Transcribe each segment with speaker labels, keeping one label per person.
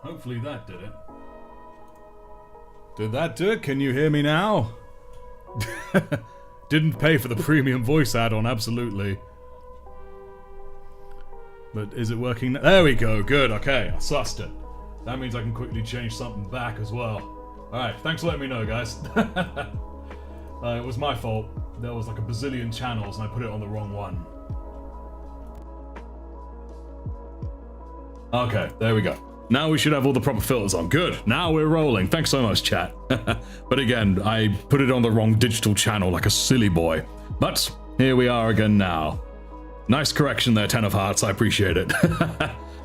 Speaker 1: Hopefully that did it. Did that do it? Can you hear me now? Didn't pay for the premium voice add-on, absolutely. But is it working? There we go, good, okay, I sussed it. That means I can quickly change something back as well. Alright, thanks for letting me know, guys. It was my fault. There was like a bazillion channels and I put it on the wrong one. Okay, there we go. Now we should have all the proper filters on. Good, now we're rolling. Thanks so much, chat. But again, I put it on the wrong digital channel like a silly boy. But here we are again now. Nice correction there, 10 of hearts, I appreciate it.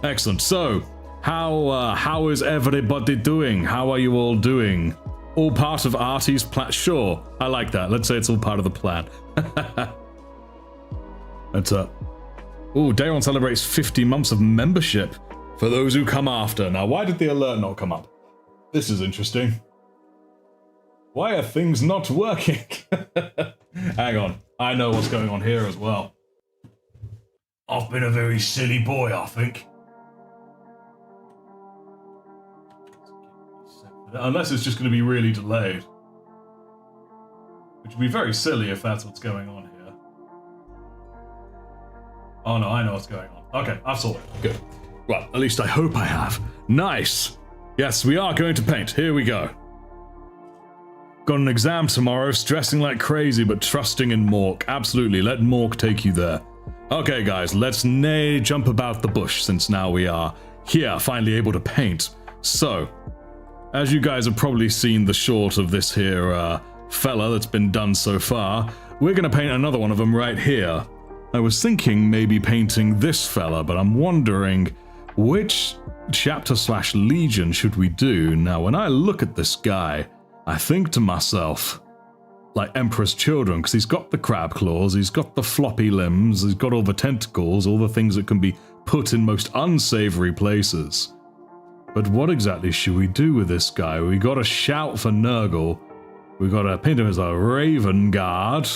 Speaker 1: Excellent, so, how is everybody doing? How are you all doing? All part of Artie's plan? Sure, I like that. Let's say it's all part of the plan. That's Ooh, Day One celebrates 50 months of membership for those who come after. Now, why did the alert not come up? This is interesting. Why are things not working? Hang on, I know what's going on here as well. I've been a very silly boy, I think. Unless it's just going to be really delayed. Which would be very silly if that's what's going on here. Oh no, I know what's going on. Okay, I've solved it. Good. Well, at least I hope I have. Nice! Yes, we are going to paint. Here we go. Got an exam tomorrow, stressing like crazy, but trusting in Mork. Absolutely, let Mork take you there. Okay, guys, let's jump about the bush, since now we are here, finally able to paint. So, as you guys have probably seen the short of this here fella that's been done so far, we're going to paint another one of them right here. I was thinking maybe painting this fella, but I'm wondering which chapter/legion should we do? Now, when I look at this guy, I think to myself, like Emperor's Children, because he's got the crab claws, he's got the floppy limbs, he's got all the tentacles, all the things that can be put in most unsavory places. But what exactly should we do with this guy? We gotta shout for Nurgle. We gotta paint him as a Raven Guard.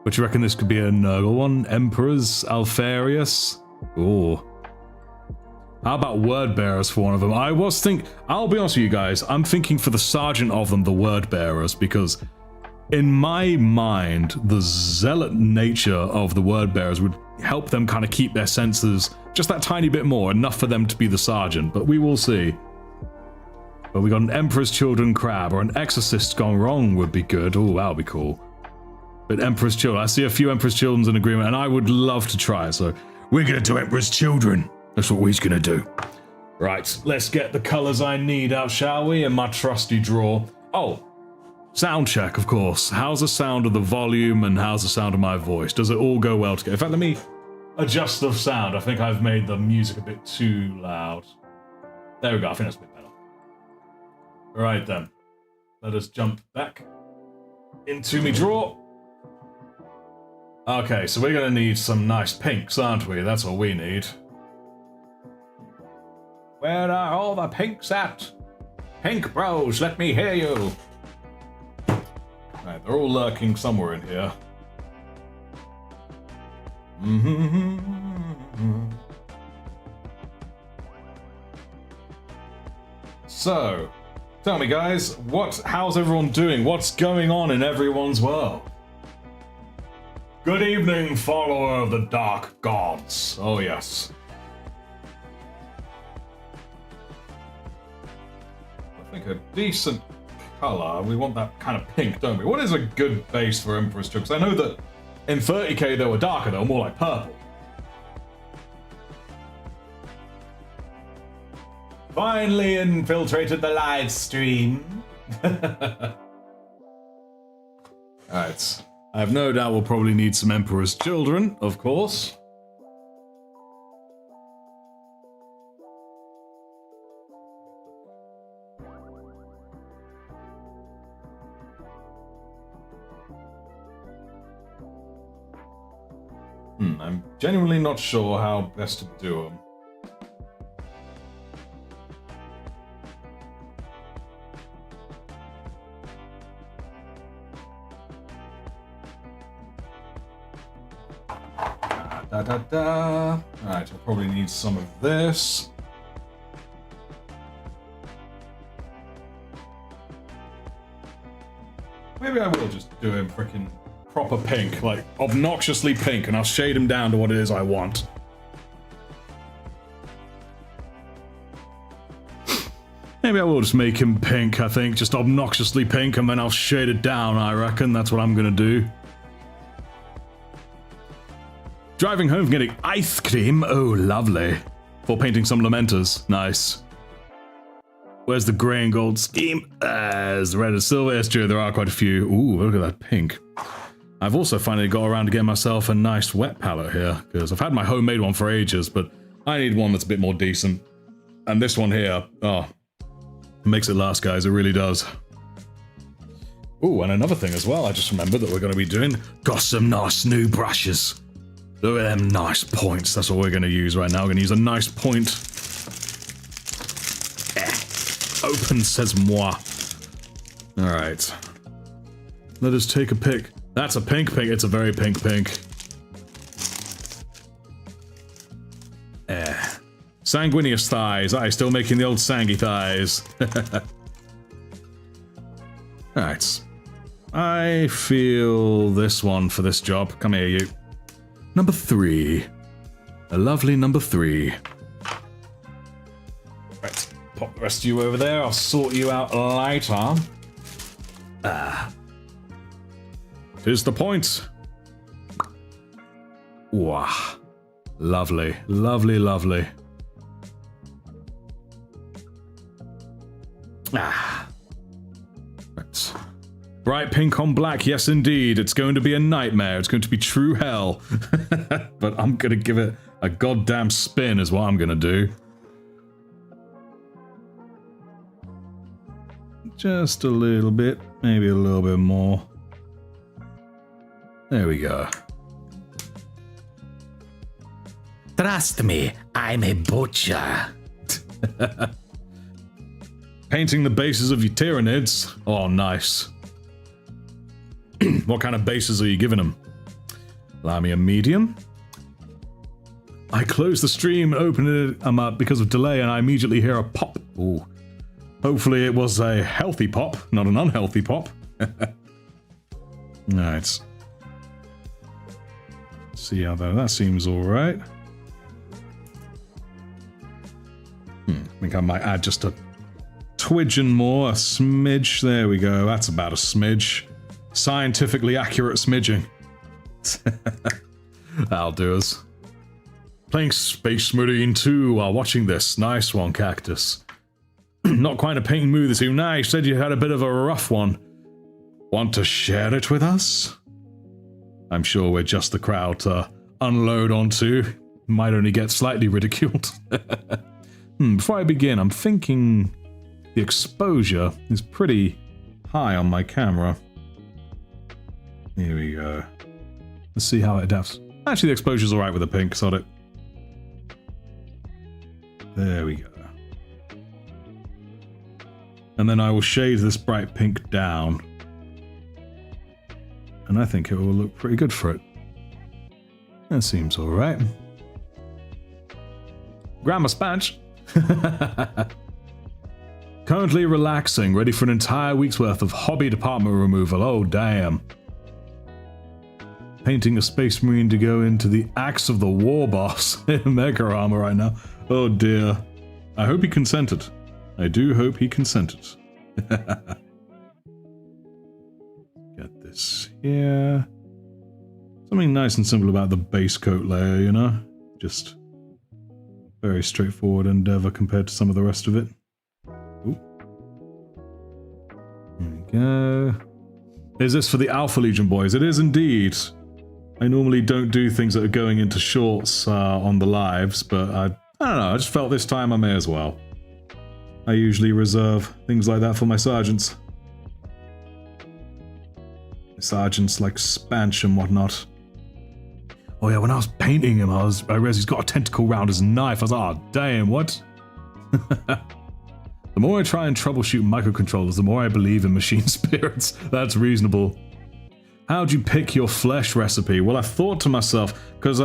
Speaker 1: But you reckon this could be a Nurgle one? Emperors? Alfarius? Ooh. How about Word Bearers for one of them? I'll be honest with you guys, I'm thinking for the sergeant of them, the Word Bearers, because in my mind, the zealot nature of the Word Bearers would help them kind of keep their senses just that tiny bit more, enough for them to be the sergeant, but we will see. But we got an Emperor's Children crab, or an Exorcist gone wrong would be good. Oh, that would be cool. But Emperor's Children, I see a few Emperor's Children's in agreement, and I would love to try it, so we're gonna do Emperor's Children. That's what we're gonna do. Right, let's get the colours I need out, shall we? In my trusty drawer. Oh, sound check, of course. How's the sound of the volume and how's the sound of my voice? Does it all go well together? In fact, let me adjust the sound. I think I've made the music a bit too loud. There we go, I think that's a bit better. Right then, let us jump back into me drawer. Okay, so we're gonna need some nice pinks, aren't we? That's what we need. Where are all the pinks at? Pink bros, let me hear you. Right, they're all lurking somewhere in here. So, tell me guys, how's everyone doing? What's going on in everyone's world? Good evening, follower of the dark gods. Oh yes. I think a decent colour. We want that kind of pink, don't we? What is a good base for Emperor's Children? Because I know that in 30k they were darker, they were more like purple. Finally infiltrated the live stream. Alright. I have no doubt we'll probably need some Emperor's Children, of course. I'm genuinely not sure how best to do them. Alright, I'll probably need some of this. Maybe I will just do him freaking proper pink, like obnoxiously pink, and I'll shade him down to what it is I want. Maybe I will just make him pink, I think, just obnoxiously pink, and then I'll shade it down, I reckon. That's what I'm gonna do. Driving home from getting ice cream, oh lovely. For painting some lamenters, nice. Where's the grey and gold scheme? There's the red and silver, it's true, there are quite a few. Ooh, look at that pink. I've also finally got around to getting myself a nice wet palette here, because I've had my homemade one for ages, but I need one that's a bit more decent. And this one here, oh, makes it last, guys, it really does. Ooh, and another thing as well, I just remembered that we're going to be doing, got some nice new brushes. Look at them nice points, that's what we're going to use right now. We're going to use a nice point. Open says moi. Alright. Let us take a pic. That's a pink pink, it's a very pink pink. Sanguineous thighs. Aye, still making the old sangy thighs. Alright. I feel this one for this job. Come here, you. Number 3. A lovely number 3. Right, pop the rest of you over there. I'll sort you out later. Here's the point. Wow. Lovely, lovely, lovely. Right. Bright pink on black, yes indeed. It's going to be a nightmare. It's going to be true hell. But I'm going to give it a goddamn spin is what I'm going to do. Just a little bit, maybe a little bit more. There we go.
Speaker 2: Trust me, I'm a butcher.
Speaker 1: Painting the bases of your Tyranids. Oh, nice. What kind of bases are you giving them? Allow me a medium. I closed the stream and opened it up because of delay, and I immediately hear a pop. Ooh. Hopefully it was a healthy pop, not an unhealthy pop. Alright. See how that seems alright. I think I might add just a twidge more, a smidge. There we go, that's about a smidge. Scientifically accurate smidging. That'll do us. Playing Space Marine 2 while watching this. Nice one, Cactus. Not quite a painting mood this evening. Nah, you said you had a bit of a rough one. Want to share it with us? I'm sure we're just the crowd to unload onto. Might only get slightly ridiculed. Before I begin, I'm thinking the exposure is pretty high on my camera. Here we go. Let's see how it adapts. Actually, the exposure's alright with the pink, sod it. There we go. And then I will shade this bright pink down. And I think it will look pretty good for it. That seems alright. Grammar Spanch. Currently relaxing, ready for an entire week's worth of hobby department removal. Oh, damn. Painting a Space Marine to go into the Axe of the War Boss in Mega Armor right now. Oh dear. I hope he consented. I do hope he consented. Get this here. Something nice and simple about the base coat layer, you know? Just very straightforward endeavor compared to some of the rest of it. Ooh. There we go. Is this for the Alpha Legion boys? It is indeed. I normally don't do things that are going into shorts on the lives, but I don't know, I just felt this time I may as well. I usually reserve things like that for my sergeants. Sergeants like Spanch and whatnot. Oh yeah, when I was painting him, I realized he's got a tentacle round his knife. I was like, oh damn, what? The more I try and troubleshoot microcontrollers, the more I believe in machine spirits. That's reasonable. How'd you pick your flesh recipe? Well, I thought to myself, because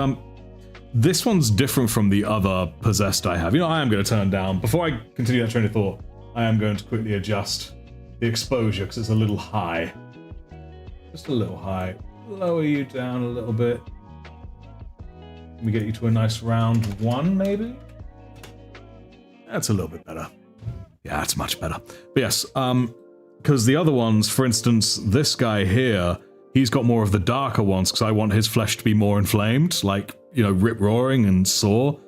Speaker 1: This one's different from the other possessed I have. You know, I am going to turn down. Before I continue that train of thought, I am going to quickly adjust the exposure because it's a little high. Just a little high. Lower you down a little bit. Let me get you to a nice round 1, maybe? That's a little bit better. Yeah, that's much better. But yes, because the other ones, for instance, this guy here, he's got more of the darker ones because I want his flesh to be more inflamed, like, you know, rip-roaring and sore.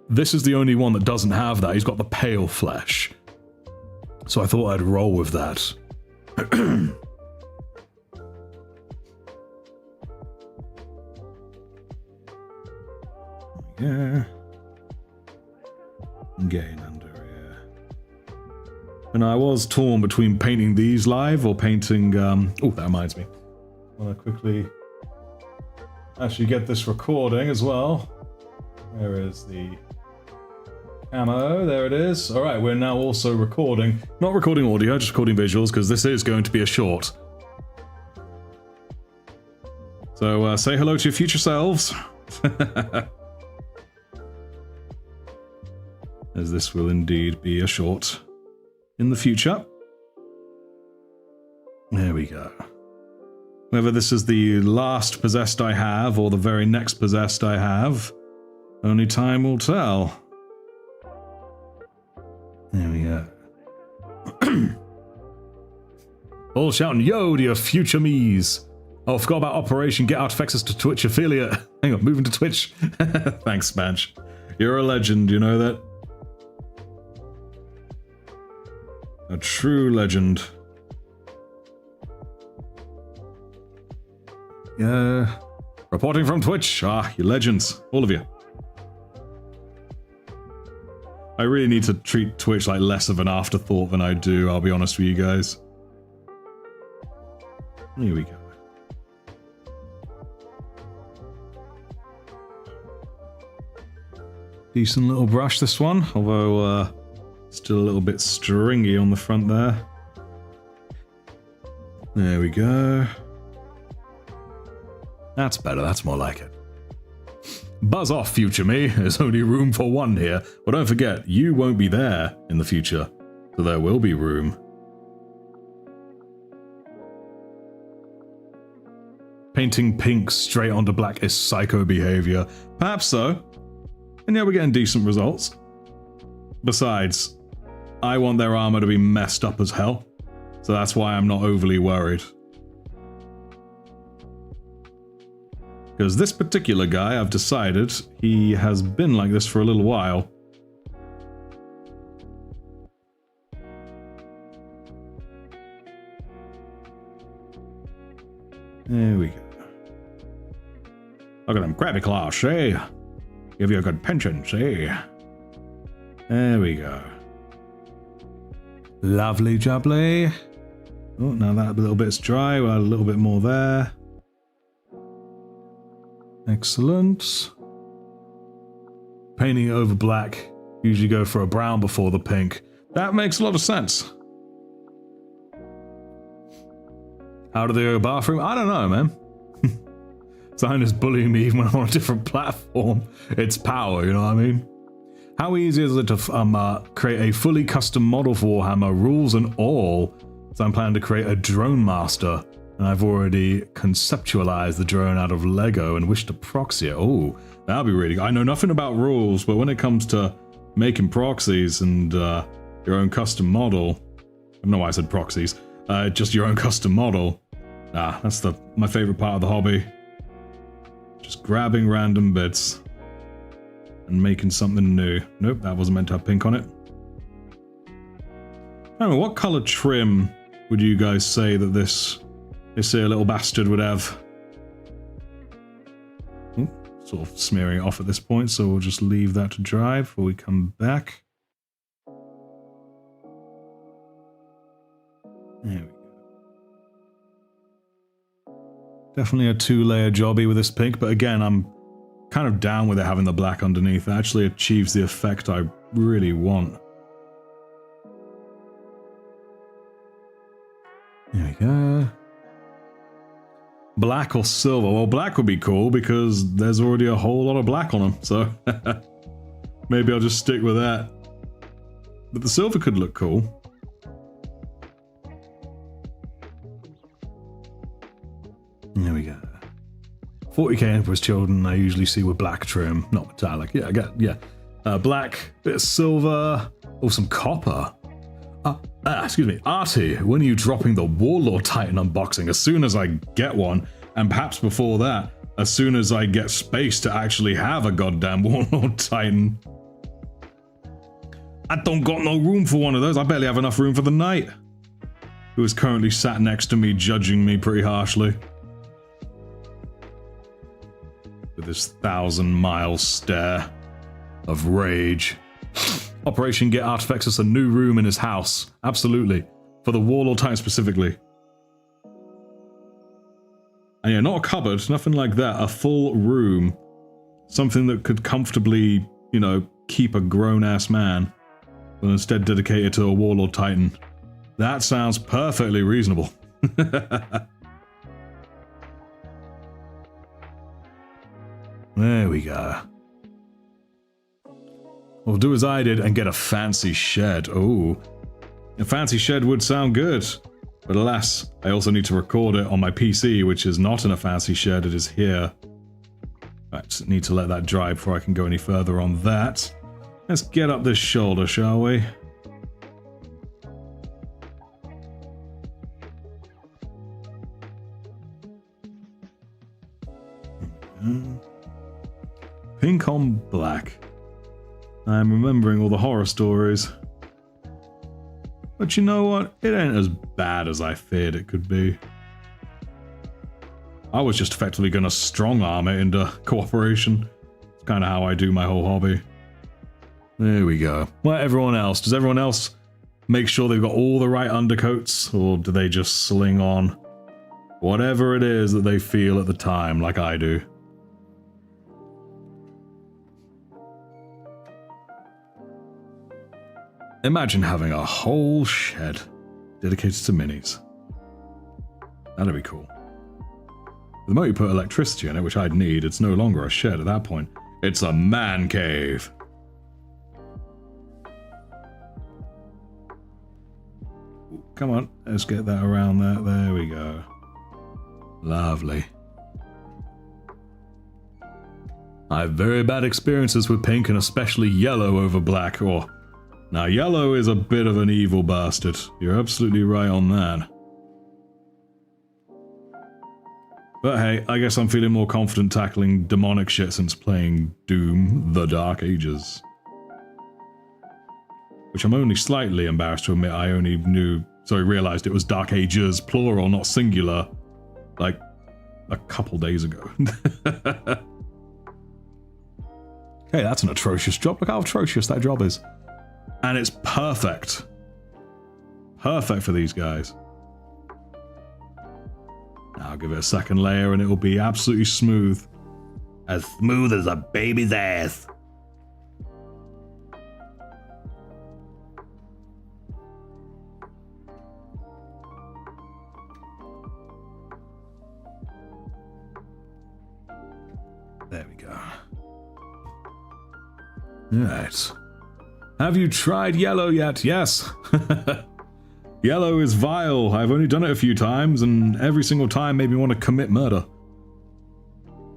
Speaker 1: This is the only one that doesn't have that. He's got the pale flesh. So I thought I'd roll with that. Yeah. Getting under here. And I was torn between painting these live or painting... oh, that reminds me. I want to quickly actually get this recording as well. Where is the camo? There it is. Alright, we're now also recording. Not recording audio, just recording visuals, because this is going to be a short. So say hello to your future selves. As this will indeed be a short in the future. There we go. Whether this is the last possessed I have or the very next possessed I have, only time will tell. There we go. All shouting, yo, to your future me's. Oh, I forgot about Operation Get Artifexus to Twitch affiliate. Hang on, moving to Twitch. Thanks, Spanch. You're a legend, you know that? A true legend. Yeah. Reporting from Twitch. Ah, you legends. All of you. I really need to treat Twitch like less of an afterthought than I do, I'll be honest with you guys. Here we go. Decent little brush, this one, although still a little bit stringy on the front there. There we go. That's better, that's more like it. Buzz off, future me. There's only room for one here. But don't forget, you won't be there in the future. So there will be room. Painting pink straight onto black is psycho behavior. Perhaps so. And yeah, we're getting decent results. Besides, I want their armor to be messed up as hell. So that's why I'm not overly worried. Because this particular guy, I've decided, he has been like this for a little while. There we go. Look at them crabby claws, see? Give you a good pension, see? There we go. Lovely jubbly. Oh, now that little bit's dry, we'll add a little bit more there. Excellent. Painting it over black. Usually go for a brown before the pink. That makes a lot of sense. How do they go bathroom? I don't know, man. Sign is bullying me even when I'm on a different platform. It's power, you know what I mean? How easy is it to create a fully custom model for Warhammer, rules and all? So I'm planning to create a drone master. And I've already conceptualized the drone out of Lego and wish to proxy it. Oh, that'll be really good. I know nothing about rules, but when it comes to making proxies and your own custom model, I don't know why I said proxies, just your own custom model. That's my favorite part of the hobby. Just grabbing random bits and making something new. Nope, that wasn't meant to have pink on it. I don't know, what color trim would you guys say that this here little bastard would have? Ooh, sort of smearing it off at this point, so we'll just leave that to dry before we come back. There we go. Definitely a 2-layer jobby with this pink, but again, I'm kind of down with it having the black underneath. It actually achieves the effect I really want. There we go. Black or silver? Well, black would be cool because there's already a whole lot of black on them, so maybe I'll just stick with that. But the silver could look cool. There we go. 40k Emperor's Children I usually see with black trim, not metallic. Yeah, I get, yeah. Black, bit of silver, or some copper. Excuse me, Artie, when are you dropping the Warlord Titan unboxing? As soon as I get one, and perhaps before that, as soon as I get space to actually have a goddamn Warlord Titan. I don't got no room for one of those. I barely have enough room for the Knight, who is currently sat next to me, judging me pretty harshly. With his 1,000-mile stare of rage. Operation Get Artifexus a new room in his house. Absolutely. For the Warlord Titan specifically. And yeah, not a cupboard, nothing like that. A full room. Something that could comfortably, you know, keep a grown-ass man. But instead dedicated to a Warlord Titan. That sounds perfectly reasonable. There we go. We'll do as I did and get a fancy shed. Oh, a fancy shed would sound good. But alas, I also need to record it on my PC, which is not in a fancy shed, it is here. I just need to let that dry before I can go any further on that. Let's get up this shoulder, shall we? Pink on black. I'm remembering all the horror stories. But you know what? It ain't as bad as I feared it could be. I was just effectively going to strong-arm it into cooperation. It's kind of how I do my whole hobby. There we go. Well, everyone else. Does everyone else make sure they've got all the right undercoats? Or do they just sling on whatever it is that they feel at the time, like I do? Imagine having a whole shed dedicated to minis. That'd be cool. The moment you put electricity in it, which I'd need, it's no longer a shed at that point. It's a man cave. Come on, let's get that around there. There we go. Lovely. I have very bad experiences with pink and especially yellow over black, or... Now, yellow is a bit of an evil bastard. You're absolutely right on that. But hey, I guess I'm feeling more confident tackling demonic shit since playing Doom: The Dark Ages. Which I'm only slightly embarrassed to admit I only realized it was Dark Ages, plural, not singular, like a couple days ago. Hey, that's an atrocious job. Look how atrocious that job is. And it's perfect. Perfect for these guys. I'll give it a second layer and it will be absolutely smooth. As smooth as a baby's ass. There we go. Alright. Have you tried yellow yet? Yes. Yellow is vile. I've only done it a few times, and every single time made me want to commit murder.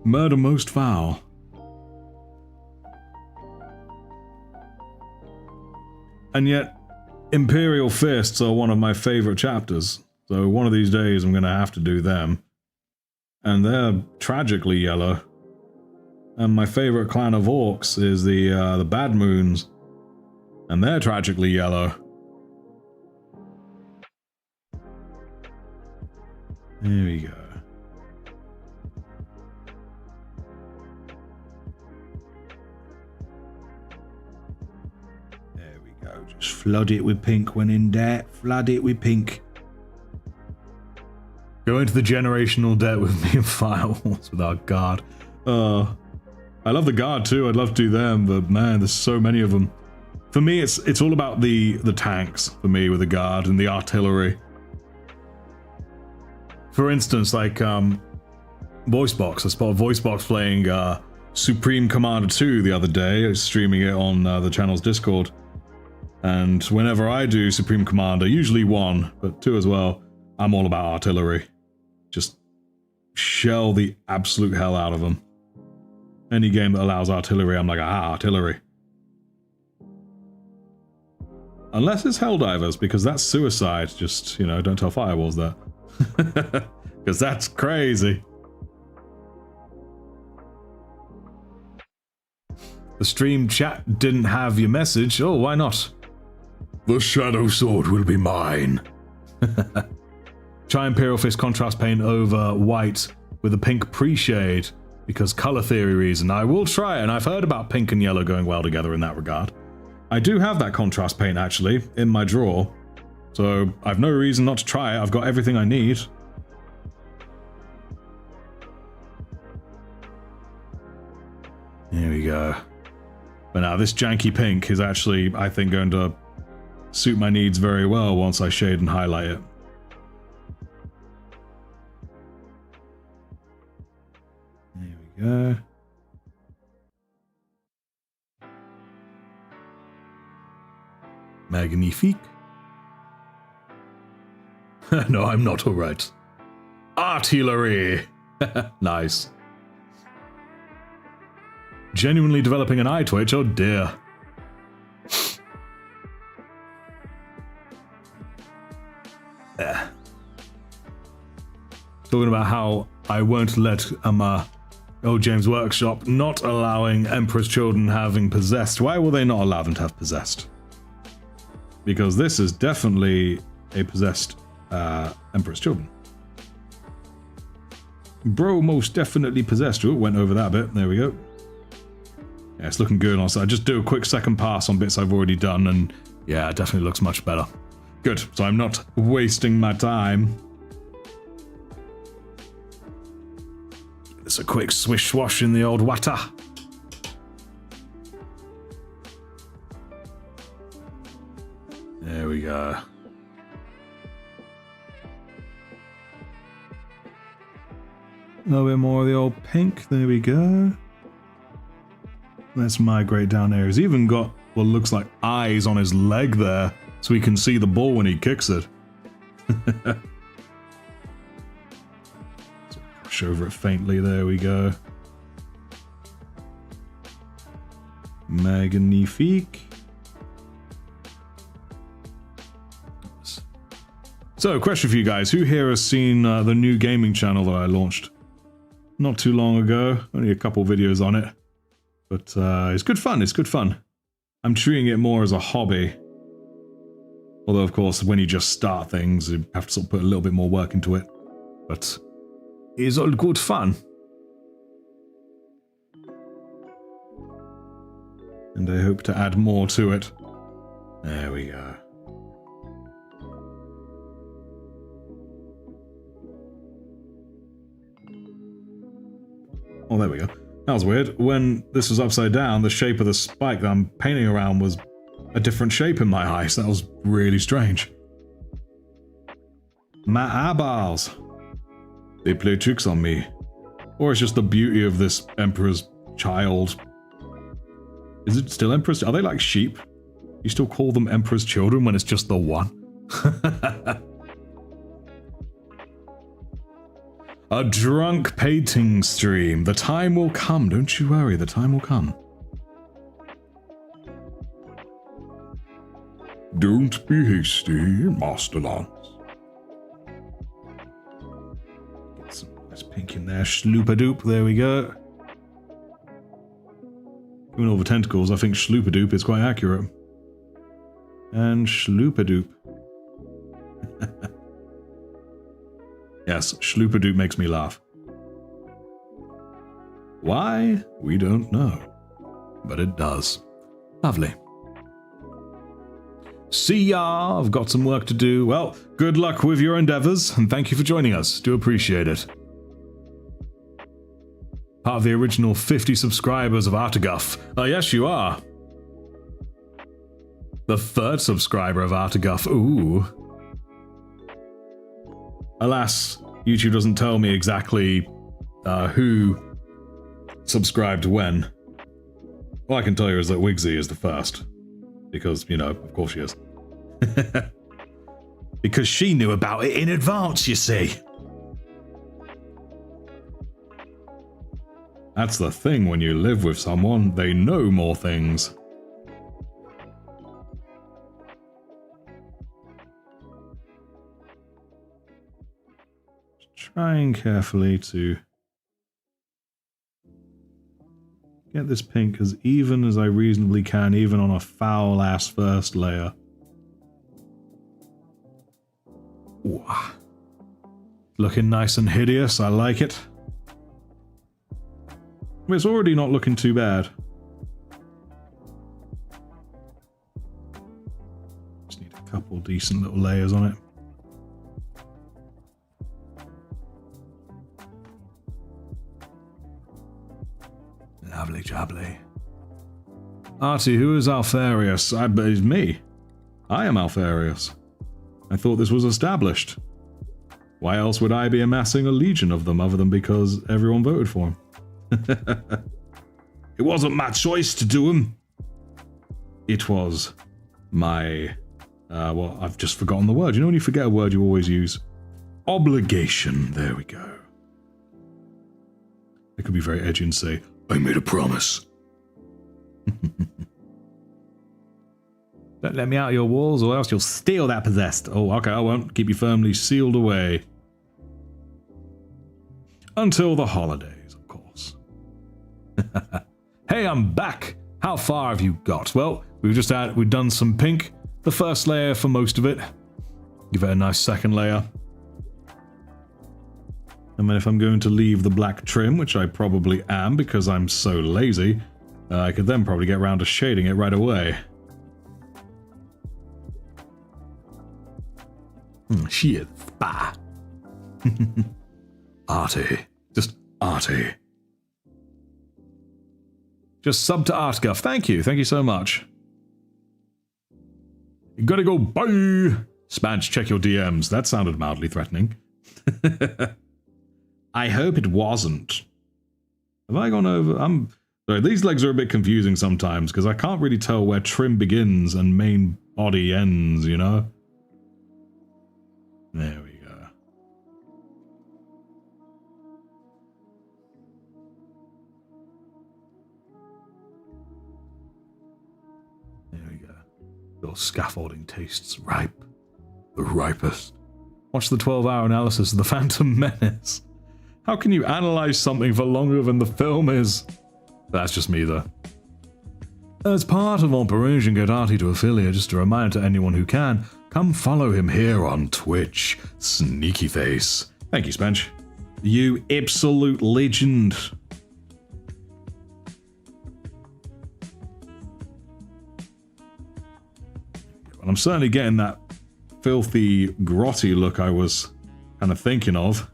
Speaker 1: Murder most foul. And yet, Imperial Fists are one of my favorite chapters, so one of these days I'm going to have to do them. And they're tragically yellow. And my favorite clan of orcs is the Bad Moons. And they're tragically yellow. There we go. There we go. Just flood it with pink when in debt. Flood it with pink. Go into the generational debt with me and Firewalls with our guard. I love the guard too. I'd love to do them, but man, there's so many of them. For me, it's all about the tanks, for me, with the guard and the artillery. For instance, like, VoiceBox. I spotted VoiceBox playing Supreme Commander 2 the other day. I was streaming it on the channel's Discord. And whenever I do Supreme Commander, usually 1, but 2 as well, I'm all about artillery. Just shell the absolute hell out of them. Any game that allows artillery, I'm like, artillery. Unless it's Helldivers, because that's suicide. Just, you know, don't tell Firewalls that. Because that's crazy. The stream chat didn't have your message. Oh, why not? The Shadow Sword will be mine. Try Imperial Fist contrast paint over white with a pink pre-shade because color theory reason. I will try it, and I've heard about pink and yellow going well together in that regard. I do have that contrast paint actually in my drawer, so I've no reason not to try it. I've got everything I need. Here we go. But now this janky pink is actually, I think, going to suit my needs very well once I shade and highlight it. There we go. Magnifique. No, I'm not alright. Artillery! Nice. Genuinely developing an eye twitch, oh dear. Talking about how I won't let old James Workshop not allowing Emperor's Children having possessed. Why will they not allow them to have possessed? Because this is definitely a possessed Emperor's Children. Bro, most definitely possessed. Oh, went over that bit. There we go. Yeah, it's looking good. Also, I just do a quick second pass on bits I've already done, and yeah, it definitely looks much better. Good, so I'm not wasting my time. It's a quick swish swash in the old water. There we go. A little bit more of the old pink. There we go. Let's migrate down there. He's even got what looks like eyes on his leg there, so he can see the ball when he kicks it. So push over it faintly. There we go. Magnifique. So, question for you guys. Who here has seen the new gaming channel that I launched not too long ago? Only a couple videos on it. But it's good fun, it's good fun. I'm treating it more as a hobby. Although, of course, when you just start things, you have to sort of put a little bit more work into it. But it's all good fun. And I hope to add more to it. There we go. Oh, there we go. That was weird. When this was upside down, the shape of the spike that I'm painting around was a different shape in my eyes. That was really strange. My eyeballs. They play tricks on me. Or it's just the beauty of this Emperor's Child. Is it still Emperor's? Are they like sheep? You still call them Emperor's Children when it's just the one? A drunk painting stream. The time will come, don't you worry, the time will come. Don't be hasty, Master Lance. Get some nice pink in there, Schloopadoop, there we go. Given all the tentacles, I think Schloopadoop is quite accurate. And Schloopadoop. Yes, Schloopadoop makes me laugh. Why? We don't know. But it does. Lovely. See ya! I've got some work to do. Well, good luck with your endeavors, and thank you for joining us. Do appreciate it. Part of the original 50 subscribers of Artiguff. Yes, you are. The 3rd subscriber of Artiguff. Ooh. Alas, YouTube doesn't tell me exactly who subscribed when. All I can tell you is that Wigsy is the first. Because, you know, of course she is. Because she knew about it in advance, you see. That's the thing when you live with someone, they know more things. Trying carefully to get this pink as even as I reasonably can, even on a foul-ass first layer. Ooh. Looking nice and hideous, I like it. It's already not looking too bad. Just need a couple decent little layers on it. Lovely jubbly. Artie, who is Alfarius? It's me. I am Alfarius. I thought this was established. Why else would I be amassing a legion of them other than because everyone voted for him? It wasn't my choice to do them. It was my... well, I've just forgotten the word. You know when you forget a word you always use? Obligation. There we go. I could be very edgy and say, I made a promise. Don't let me out of your walls or else you'll steal that possessed. Oh, okay, I won't. Keep you firmly sealed away. Until the holidays, of course. Hey, I'm back. How far have you got? Well, we've done some pink. The first layer for most of it. Give it a nice second layer. And then if I'm going to leave the black trim, which I probably am because I'm so lazy, I could then probably get around to shading it right away. Shit. Bah. Arty. Just Arty. Just sub to Artguff. Thank you. Thank you so much. You gotta go. Bye. Spanch, check your DMs. That sounded mildly threatening. I hope it wasn't. Have I gone over? Sorry, these legs are a bit confusing sometimes because I can't really tell where trim begins and main body ends, you know? There we go. There we go. Your scaffolding tastes ripe. The ripest. Watch the 12-hour analysis of the Phantom Menace. How can you analyze something for longer than the film is? That's just me, though. As part of Operation Get Arty to Affiliate, just a reminder to anyone who can, come follow him here on Twitch. Sneaky face. Thank you, Spench. You absolute legend. Well, I'm certainly getting that filthy, grotty look I was kind of thinking of.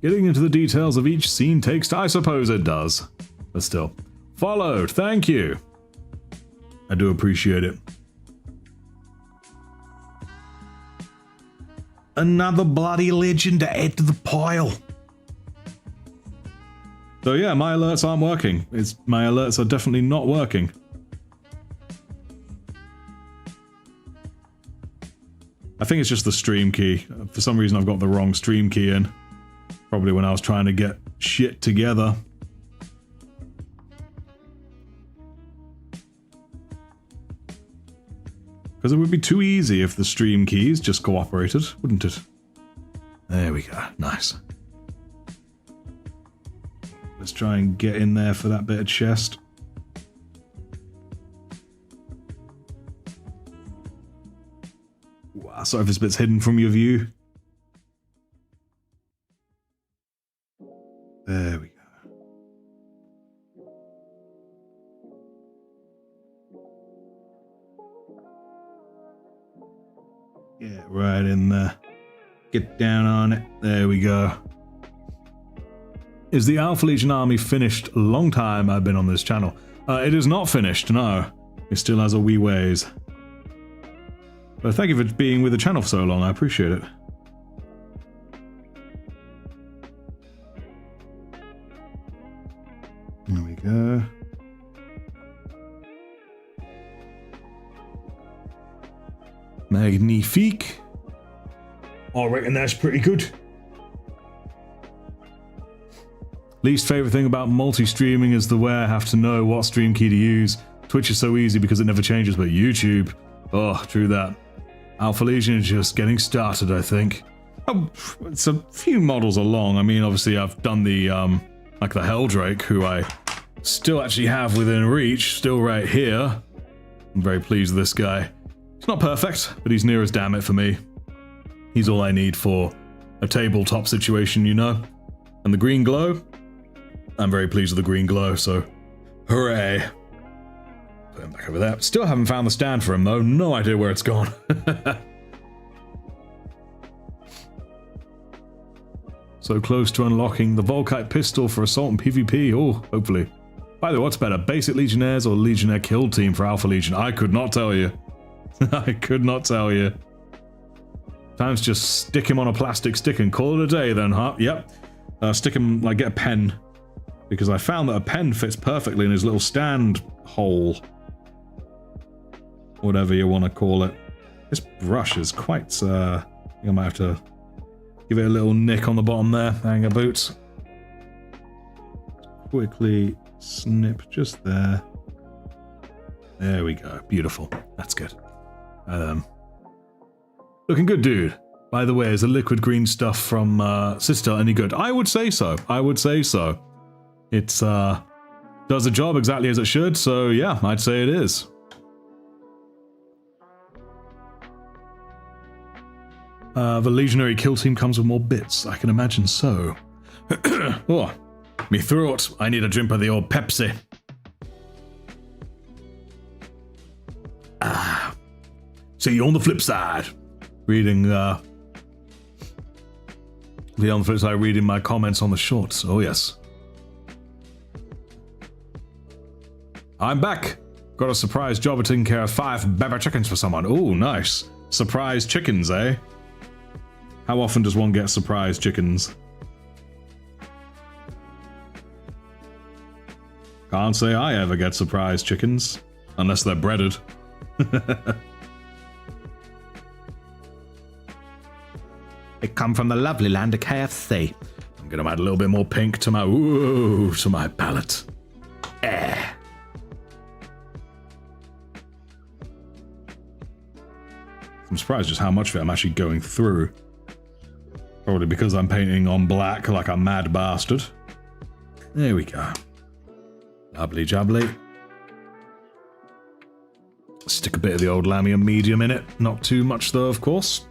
Speaker 1: Getting into the details of each scene takes time. I suppose it does. But still. Followed. Thank you. I do appreciate it. Another bloody legend to add to the pile. So yeah, my alerts aren't working. My alerts are definitely not working. I think it's just the stream key. For some reason I've got the wrong stream key in. Probably when I was trying to get shit together. Because it would be too easy if the stream keys just cooperated, wouldn't it? There we go. Nice. Let's try and get in there for that bit of chest. Wow, sorry if this bit's hidden from your view. There we go. Get right in there. Get down on it. There we go. Is the Alpha Legion army finished? A long time I've been on this channel. It is not finished, no. It still has a wee ways. But thank you for being with the channel for so long, I appreciate it. There we go. Magnifique. I reckon that's pretty good. Least favorite thing about multi-streaming is the way I have to know what stream key to use. Twitch is so easy because it never changes, but YouTube, oh, true that. Alpha Legion is just getting started, I think. Oh, it's a few models along. I mean, obviously I've done the, like the Helldrake, who I still actually have within reach, still right here. I'm very pleased with this guy. He's not perfect, but he's near as damn it for me. He's all I need for a tabletop situation, you know? And the green glow? I'm very pleased with the green glow, so hooray. Put him back over there. Still haven't found the stand for him, though. No idea where it's gone. So close to unlocking the Volkite pistol for assault and PvP. Oh, hopefully. By the way, what's better, basic Legionnaires or Legionnaire kill team for Alpha Legion? I could not tell you. I could not tell you. Times just stick him on a plastic stick and call it a day then, huh? Yep. Stick him, like, get a pen. Because I found that a pen fits perfectly in his little stand hole. Whatever you want to call it. This brush is quite, I think I might have to give it a little nick on the bottom there. Hang a boot. Quickly snip just there. There we go. Beautiful. That's good. Looking good, dude. By the way, is the liquid green stuff from Citadel any good? I would say so. I would say so. It's does the job exactly as it should, so yeah, I'd say it is. The Legionary kill team comes with more bits. I can imagine so. Oh, me throat. I need a drink of the old Pepsi. Ah. See you on the flip side. Reading, on the flip side, reading my comments on the shorts. Oh, yes. I'm back. Got a surprise job of taking care of 5 Baba chickens for someone. Oh, nice. Surprise chickens, eh? How often does one get surprise chickens? Can't say I ever get surprise chickens. Unless they're breaded. They come from the lovely land of KFC. I'm gonna add a little bit more pink to my to my palette. I'm surprised just how much of it I'm actually going through. Probably because I'm painting on black like a mad bastard. There we go. Jubbly jubbly. Stick a bit of the old Lamium medium in it. Not too much though, of course.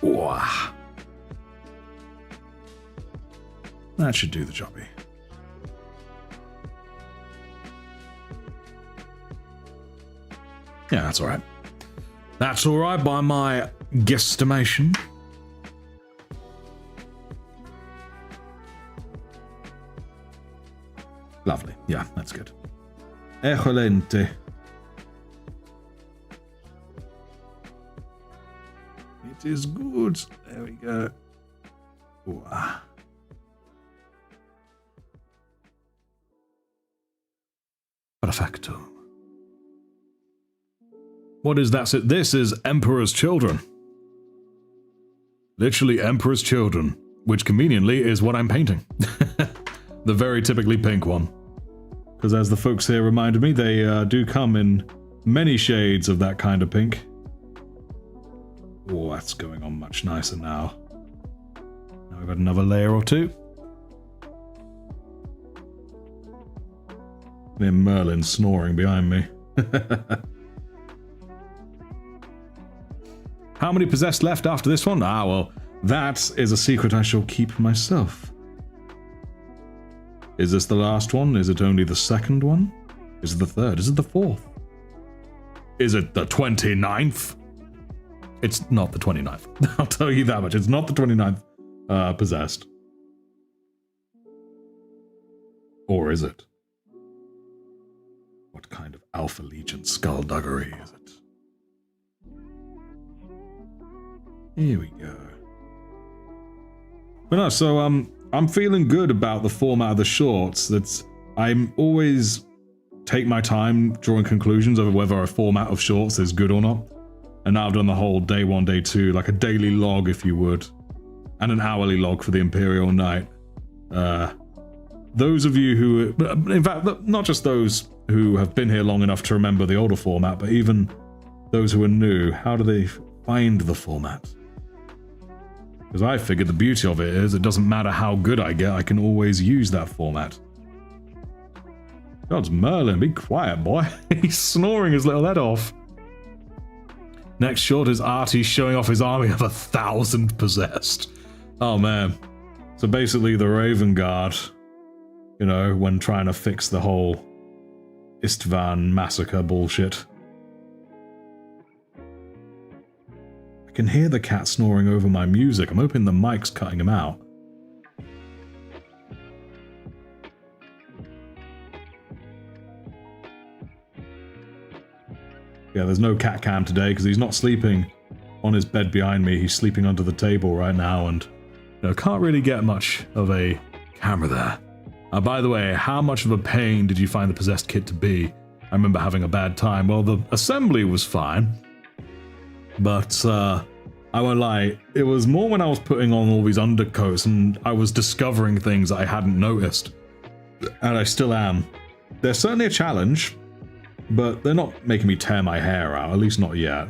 Speaker 1: Ooh. That should do the jobby. Yeah, that's alright. That's alright by my guesstimation. Lovely. Yeah, that's good. Excelente. It is good. There we go. Ooh. Perfecto. What is that? This is Emperor's Children. Literally Emperor's Children, which conveniently is what I'm painting. The very typically pink one. Because as the folks here reminded me, they do come in many shades of that kind of pink. Oh, that's going on much nicer now. Now we've got another layer or two. Then Merlin snoring behind me. How many possessed left after this one? Ah, well, that is a secret I shall keep myself. Is this the last one? Is it only the second one? Is it the third? Is it the fourth? Is it the 29th? It's not the 29th. I'll tell you that much. It's not the 29th possessed. Or is it? What kind of Alpha Legion skullduggery is it? Here we go. But no, so I'm feeling good about the format of the shorts. I'm always take my time drawing conclusions over whether a format of shorts is good or not. And now I've done the whole day 1, day 2, like a daily log if you would. And an hourly log for the Imperial Knight. Those of you who, in fact, not just those who have been here long enough to remember the older format, but even those who are new, how do they find the format? Because I figured the beauty of it is it doesn't matter how good I get, I can always use that format. God's Merlin, be quiet, boy. He's snoring his little head off. Next short is Artie showing off his army of 1,000 possessed. Oh man. So basically the Raven Guard, you know, when trying to fix the whole Istvan massacre bullshit. I can hear the cat snoring over my music. I'm hoping the mic's cutting him out. Yeah, there's no cat cam today because he's not sleeping on his bed behind me. He's sleeping under the table right now and, you know, can't really get much of a camera there. By the way, how much of a pain did you find the possessed kit to be? I remember having a bad time. Well, the assembly was fine, but I won't lie, it was more when I was putting on all these undercoats and I was discovering things I hadn't noticed. And I still am. They're certainly a challenge, but they're not making me tear my hair out, at least not yet.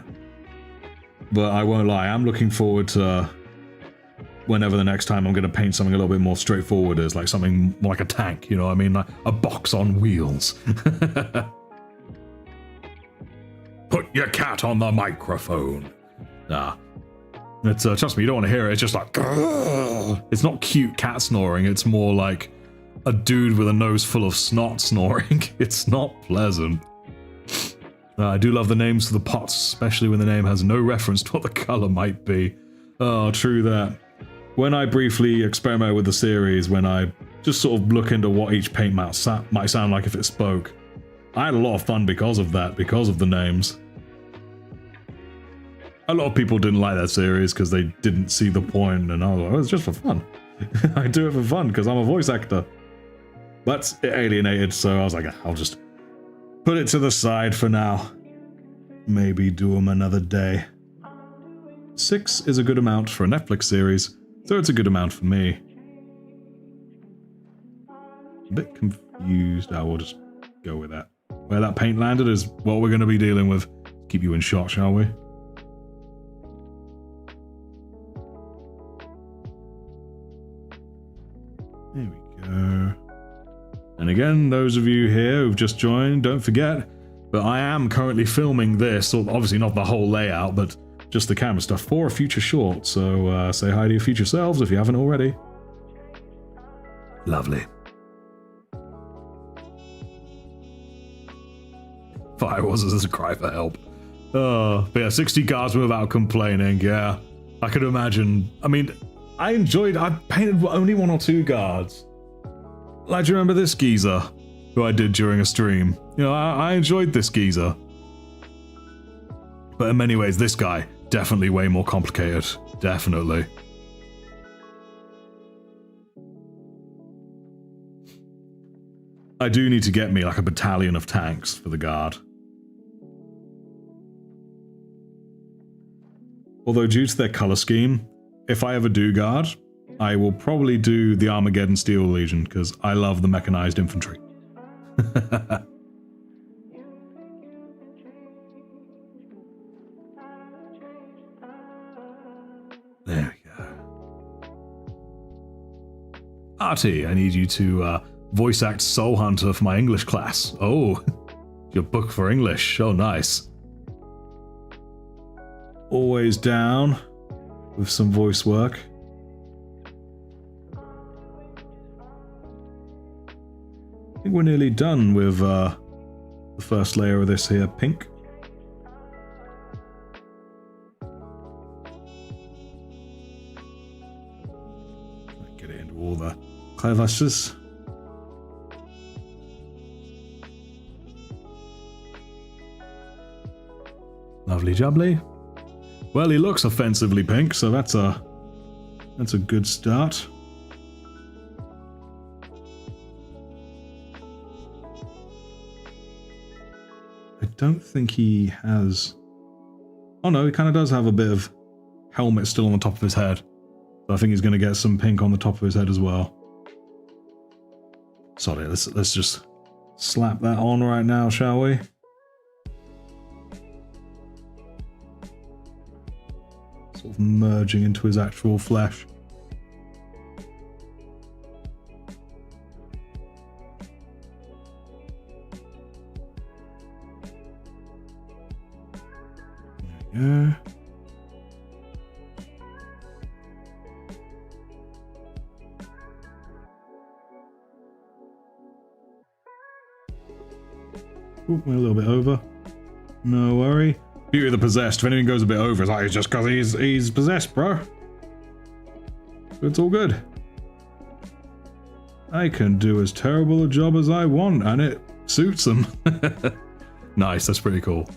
Speaker 1: But I won't lie, I'm looking forward to whenever the next time I'm going to paint something a little bit more straightforward is, like something like a tank, you know what I mean? Like a box on wheels. Put your cat on the microphone. Nah. It's, trust me, you don't want to hear it. It's just like, grrr. It's not cute cat snoring. It's more like a dude with a nose full of snot snoring. It's not pleasant. I do love the names for the pots, especially when the name has no reference to what the color might be. Oh, true that. When I briefly experimented with the series, when I just sort of look into what each paint might sound like if it spoke, I had a lot of fun because of that, because of the names. A lot of people didn't like that series because they didn't see the point, and I was like, oh, it's just for fun. I do it for fun because I'm a voice actor. But it alienated, so I was like, I'll just put it to the side for now. Maybe do them another day. 6 is a good amount for a Netflix series, so it's a good amount for me. A bit confused. I will just go with that. Where that paint landed is what we're going to be dealing with. Keep you in shot, shall we? There we go. And again, those of you here who've just joined, don't forget, but I am currently filming this, obviously not the whole layout, but just the camera stuff for a future short, so say hi to your future selves if you haven't already. Lovely. Fire was as a cry for help. Oh, but yeah, 60 guards without complaining, yeah. I could imagine. I mean, I painted only 1 or 2 guards. Like, do you remember this geezer who I did during a stream? You know, I enjoyed this geezer. But in many ways, this guy, definitely way more complicated. Definitely. I do need to get me like a battalion of tanks for the guard. Although due to their color scheme, if I ever do guard, I will probably do the Armageddon Steel Legion, because I love the mechanized infantry. There we go. Artie, I need you to voice act Soul Hunter for my English class. Oh, your book for English. Oh, nice. Always down with some voice work. I think we're nearly done with the first layer of this here, pink. Get it into all the crevices. Lovely jubbly. Well, he looks offensively pink, so that's a good start. I don't think he has... Oh no, he kind of does have a bit of helmet still on the top of his head. So I think he's going to get some pink on the top of his head as well. Sorry, let's just slap that on right now, shall we? Sort of merging into his actual flesh. There we go. Ooh, went a little bit over. No worry. Beauty of the possessed. If anything goes a bit over, it's like, it's just because he's possessed, bro. It's all good. I can do as terrible a job as I want, and it suits him. Nice, that's pretty cool.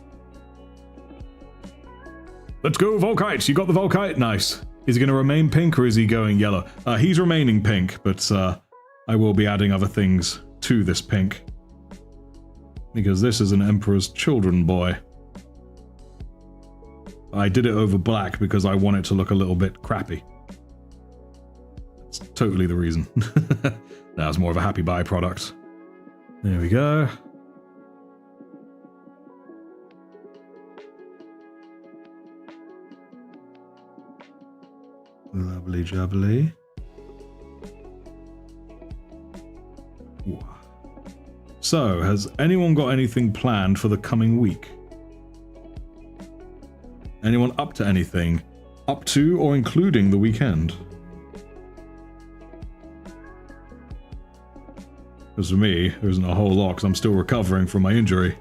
Speaker 1: Let's go, Volkite! You got the Volkite? Nice. Is he going to remain pink, or is he going yellow? He's remaining pink, but I will be adding other things to this pink. Because this is an Emperor's Children boy. I did it over black because I want it to look a little bit crappy. That's totally the reason. That was more of a happy byproduct. There we go. Lovely jubbly. So, has anyone got anything planned for the coming week? Anyone up to anything? Up to or including the weekend? Because for me, there isn't a whole lot because I'm still recovering from my injury.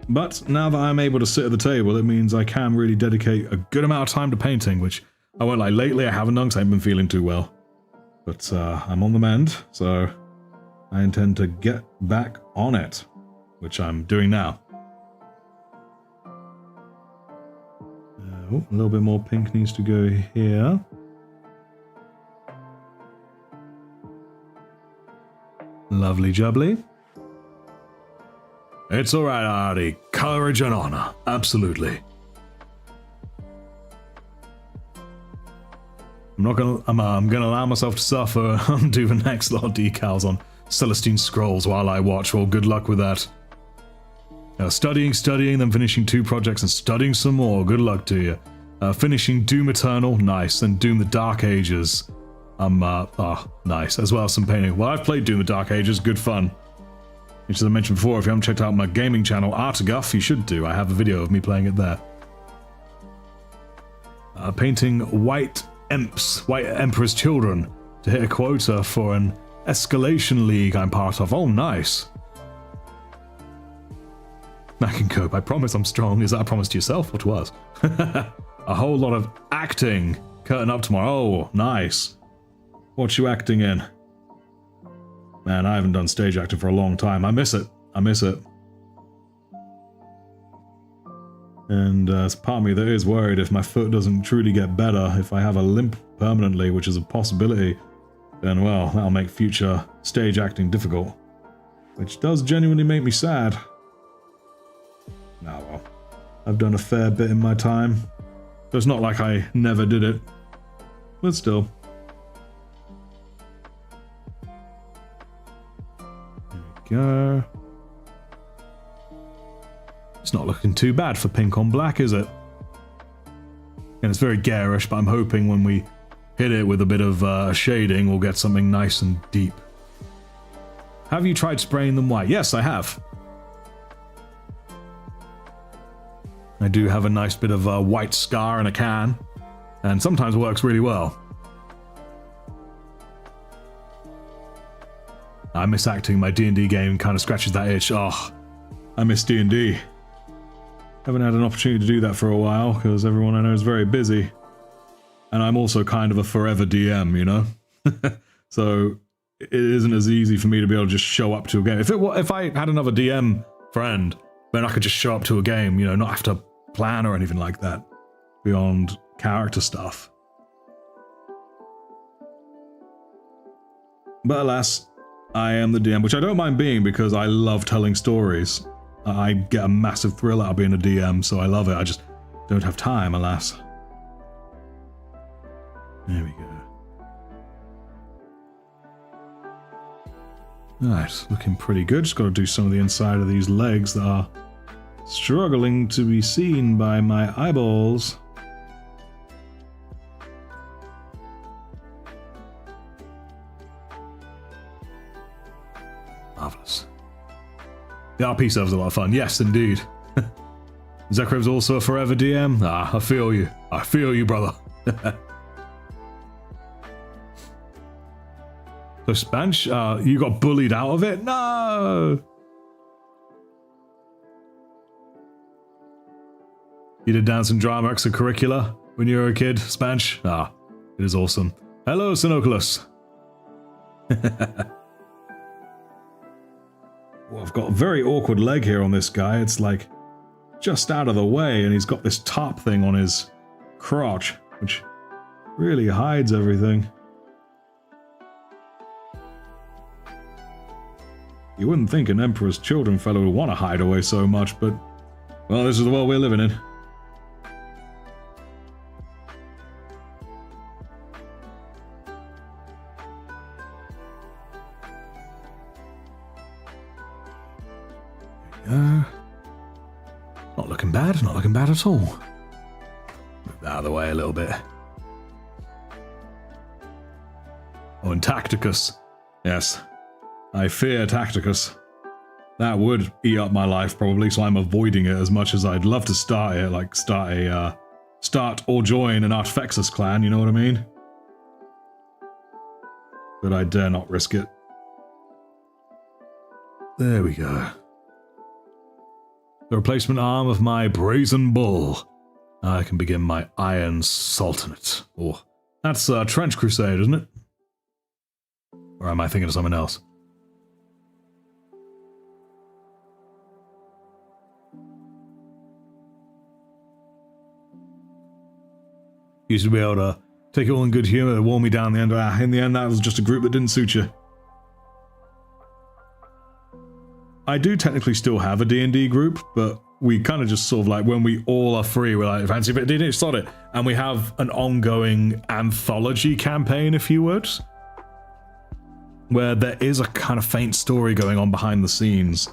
Speaker 1: But now that I'm able to sit at the table, it means I can really dedicate a good amount of time to painting, which I won't lie, lately I haven't done because I haven't been feeling too well. But I'm on the mend, so I intend to get back on it, which I'm doing now. Oh, a little bit more pink needs to go here. Lovely jubbly. It's alright, Artie. Courage and honor. Absolutely. I'm gonna allow myself to suffer and do the next lot of decals on Celestine Scrolls while I watch. Well, good luck with that. Studying, then finishing 2 projects and studying some more. Good luck to you. Finishing Doom Eternal, nice, and Doom the Dark Ages. Nice, as well as some painting. Well, I've played Doom the Dark Ages, good fun. Which, as I mentioned before, if you haven't checked out my gaming channel, Artifexus, you should do. I have a video of me playing it there. Painting White Emperor's Children, to hit a quota for an escalation league I'm part of. Oh, nice. I can cope. I promise I'm strong. Is that a promise to yourself or to us? A whole lot of acting. Curtain up tomorrow. Oh, nice. What you acting in? Man, I haven't done stage acting for a long time. I miss it. I miss it. And there's part of me that is worried if my foot doesn't truly get better, if I have a limp permanently, which is a possibility, then, well, that'll make future stage acting difficult. Which does genuinely make me sad. Nah, well, I've done a fair bit in my time. So it's not like I never did it. But still. There we go. It's not looking too bad for pink on black, is it? And it's very garish, but I'm hoping when we hit it with a bit of shading, we'll get something nice and deep. Have you tried spraying them white? Yes, I have. I do have a nice bit of white scar in a can, and sometimes it works really well. I miss acting. My D&D game kind of scratches that itch. Oh, I miss D&D. Haven't had an opportunity to do that for a while, because everyone I know is very busy. And I'm also kind of a forever DM, you know? So it isn't as easy for me to be able to just show up to a game. If I had another DM friend, then I could just show up to a game, you know, not have to plan or anything like that beyond character stuff. But alas, I am the DM, which I don't mind being because I love telling stories. I get a massive thrill out of being a DM, so I love it. I just don't have time, alas. There we go. Right, looking pretty good. Just got to do some of the inside of these legs that are struggling to be seen by my eyeballs. Marvelous. The RP server's a lot of fun. Yes, indeed. Zekrev's also a forever DM. Ah, I feel you. I feel you, brother. So, Spanch, you got bullied out of it? No! You did dance and drama extracurricular when you were a kid, Spanch? Ah, it is awesome. Hello, Sinoculus. Well, I've got a very awkward leg here on this guy. It's like just out of the way, and he's got this top thing on his crotch, which really hides everything. You wouldn't think an Emperor's Children fellow would want to hide away so much, but, well, this is the world we're living in. Not looking bad, not looking bad at all. Move that out of the way a little bit. Oh, and Tacticus. Yes. I fear Tacticus. That would eat up my life probably, so I'm avoiding it as much as I'd love to start it, like start or join an Artifexus clan, you know what I mean? But I dare not risk it. There we go. The replacement arm of my brazen bull. I can begin my Iron Sultanate. Oh, that's Trench Crusade, isn't it? Or am I thinking of something else? Used to be able to take it all in good humor, to warm me down in the end. In the end, that was just a group that didn't suit you. I do technically still have a D&D group, but we kind of just sort of like, when we all are free, we're like, fancy a bit of D&D, start it. And we have an ongoing anthology campaign, if you would, where there is a kind of faint story going on behind the scenes,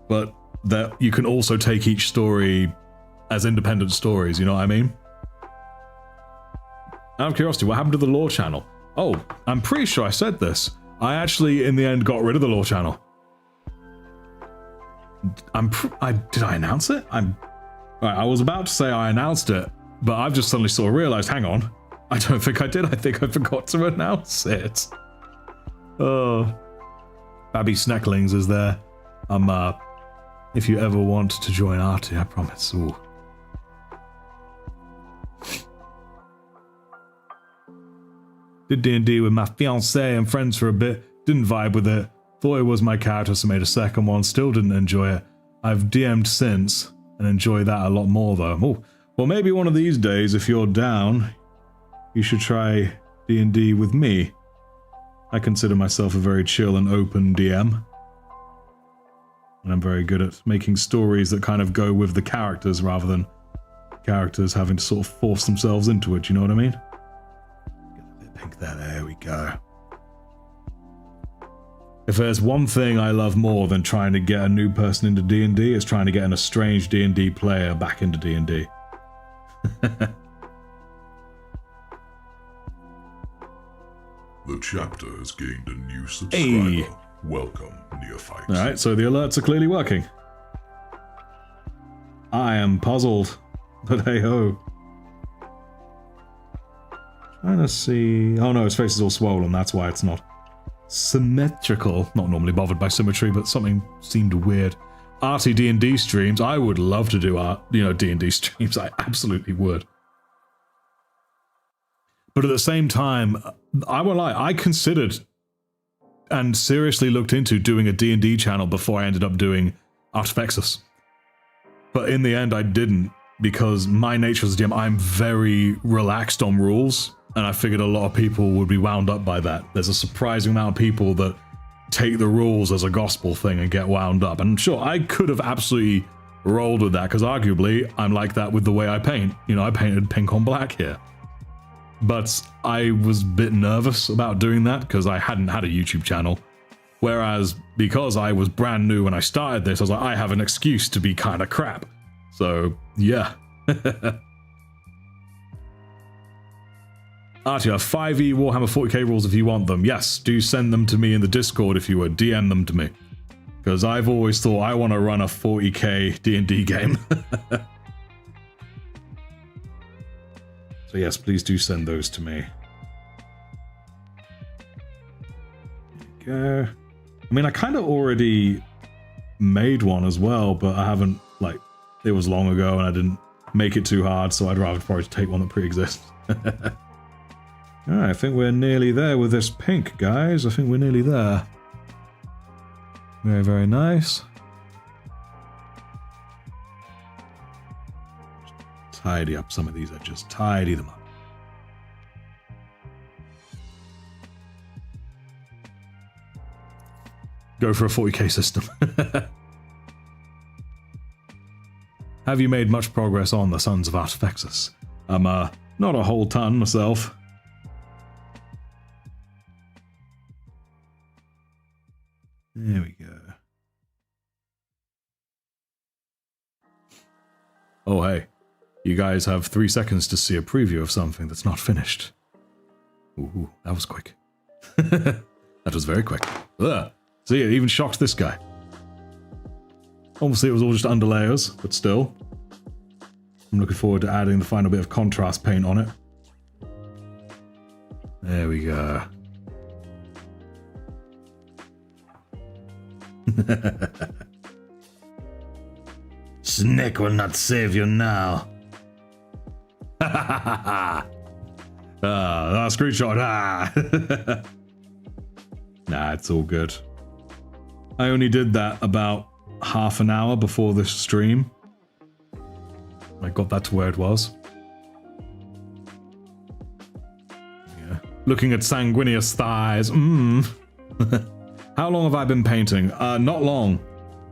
Speaker 1: but that you can also take each story as independent stories, you know what I mean? Out of curiosity, what happened to the lore channel? Oh, I'm pretty sure I said this. I actually, in the end, got rid of the lore channel. Did I announce it? Right, I was about to say I announced it, but I've just suddenly sort of realized, hang on, I don't think I did. I think I forgot to announce it. Oh, Babby Snecklings is there. If you ever want to join Artie, I promise. Ooh. Did D&D with my fiancée and friends for a bit, didn't vibe with it, thought it was my character so made a second one, still didn't enjoy it. I've DM'd since, and enjoy that a lot more though. Oh, well maybe one of these days, if you're down, you should try D&D with me. I consider myself a very chill and open DM. And I'm very good at making stories that kind of go with the characters rather than characters having to sort of force themselves into it, you know what I mean? Pink there we go. If there's one thing I love more than trying to get a new person into D&D, it's trying to get an estranged D&D player back into D&D.
Speaker 3: The chapter has gained a new subscriber.
Speaker 1: Hey.
Speaker 3: Welcome, neophytes.
Speaker 1: Alright, so the alerts are clearly working. I am puzzled, but hey ho. Trying to see... Oh no, his face is all swollen, that's why it's not symmetrical. Not normally bothered by symmetry, but something seemed weird. Arty D&D streams. I would love to do D&D streams. I absolutely would. But at the same time, I won't lie, I considered and seriously looked into doing a D&D channel before I ended up doing Artifexus. But in the end, I didn't. because my nature as a DM, I'm very relaxed on rules, and I figured a lot of people would be wound up by that. There's a surprising amount of people that take the rules as a gospel thing and get wound up. And sure, I could have absolutely rolled with that, because arguably I'm like that with the way I paint. You know, I painted pink on black here. But I was a bit nervous about doing that because I hadn't had a YouTube channel. Whereas because I was brand new when I started this, I was like, I have an excuse to be kind of crap. So, yeah. Artie, 5e Warhammer 40k rules if you want them. Yes, do send them to me in the Discord if you would. DM them to me. Because I've always thought I want to run a 40k D&D game. So yes, please do send those to me. There you go. I mean, I kind of already made one as well, but I haven't, like, it was long ago and I didn't make it too hard, so I'd rather probably take one that pre-exists. Alright, I think we're nearly there with this pink, guys. I think we're nearly there. Very, very nice. Tidy up some of these edges. Tidy them up. Go for a 40k system. Have you made much progress on the Sons of Artifexus? Not a whole ton myself. There we go. Oh, hey. You guys have 3 seconds to see a preview of something that's not finished. Ooh, that was quick. That was very quick. Ugh. See, it even shocked this guy. Obviously, it was all just under layers, but still. I'm looking forward to adding the final bit of contrast paint on it. There we go.
Speaker 2: Snake will not save you now.
Speaker 1: Screenshot. Nah, it's all good. I only did that about half an hour before this stream. I got that to where it was. Yeah. Looking at sanguineous thighs. How long have I been painting? Not long.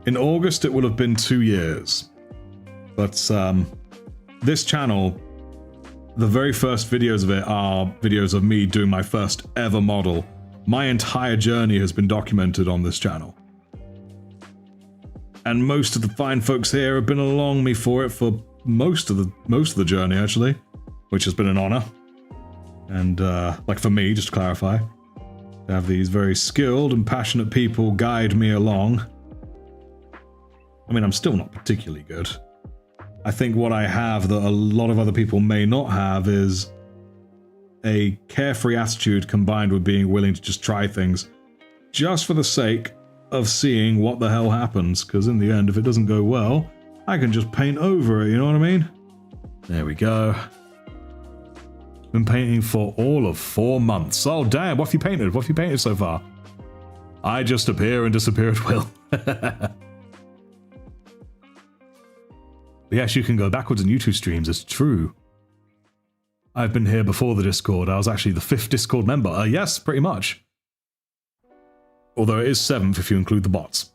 Speaker 1: In August it will have been 2 years. But this channel, the very first videos of it are videos of me doing my first ever model. My entire journey has been documented on this channel. And most of the fine folks here have been along me for it for most of the journey, actually, which has been an honor. And like for me, just to clarify, to have these very skilled and passionate people guide me along. I mean, I'm still not particularly good. I think what I have that a lot of other people may not have is a carefree attitude combined with being willing to just try things just for the sake of seeing what the hell happens, because in the end, if it doesn't go well, I can just paint over it, you know what I mean? There we go. Been painting for all of 4 months. Oh damn, what have you painted? What have you painted so far? I just appear and disappear at will. Yes, you can go backwards in YouTube streams, it's true. I've been here before the Discord. I was actually the 5th Discord member. Yes, pretty much. Although it is 7th if you include the bots.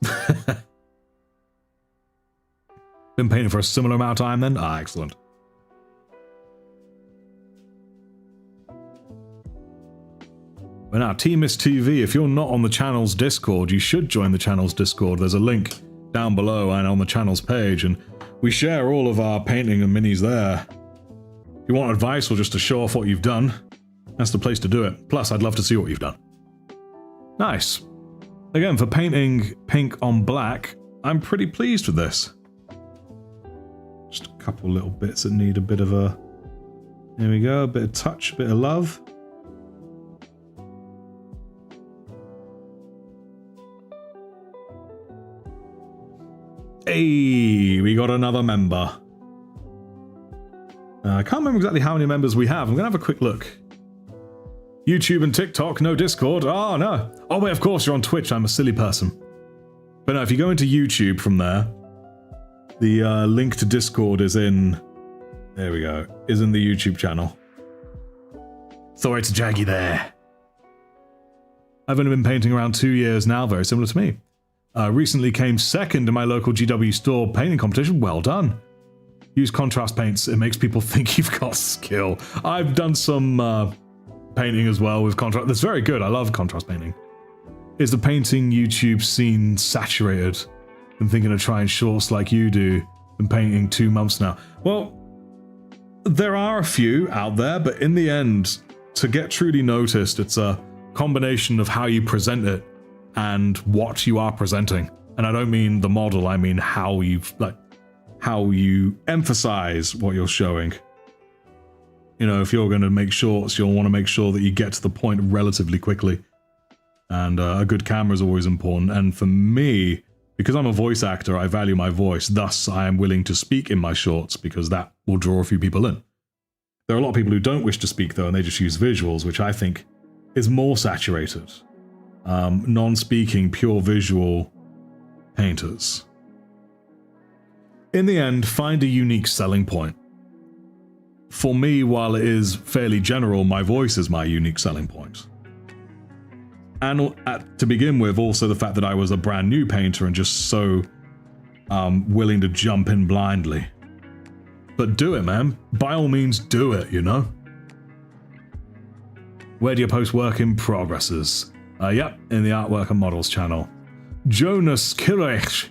Speaker 1: Been painting for a similar amount of time then? Ah, excellent. Well now, Teamis TV, if you're not on the channel's Discord, you should join the channel's Discord. There's a link down below and on the channel's page, and we share all of our painting and minis there. If you want advice or just to show off what you've done, that's the place to do it. Plus, I'd love to see what you've done. Nice. Again, for painting pink on black, I'm pretty pleased with this. Just a couple little bits that need a bit of a... There we go, a bit of touch, a bit of love. Hey, we got another member. I can't remember exactly how many members we have. I'm going to have a quick look. YouTube and TikTok, no Discord. Oh, no. Oh, wait, of course, you're on Twitch. I'm a silly person. But no, if you go into YouTube from there, the link to Discord is in There we go. Is in the YouTube channel. Sorry to jag you there. I've only been painting around 2 years now, very similar to me. Recently came second in my local GW store painting competition. Well done. Use contrast paints. It makes people think you've got skill. I've done some painting as well with contrast. That's very good. I love contrast painting. Is the painting YouTube scene saturated? I'm thinking of trying shorts like you do. Been painting 2 months now. Well, there are a few out there, but in the end, to get truly noticed, it's a combination of how you present it and what you are presenting. And I don't mean the model, I mean how you emphasize what you're showing. You know, if you're going to make shorts, you'll want to make sure that you get to the point relatively quickly. And a good camera is always important. And for me, because I'm a voice actor, I value my voice. Thus, I am willing to speak in my shorts because that will draw a few people in. There are a lot of people who don't wish to speak though, and they just use visuals, which I think is more saturated. Non-speaking, pure visual painters. In the end, find a unique selling point. For me, while it is fairly general, my voice is my unique selling point. And to begin with, also the fact that I was a brand new painter and just so willing to jump in blindly. But do it, man. By all means, do it, you know? Where do you post work in progresses? Yep, in the Artwork and Models channel. Jonas Killerich.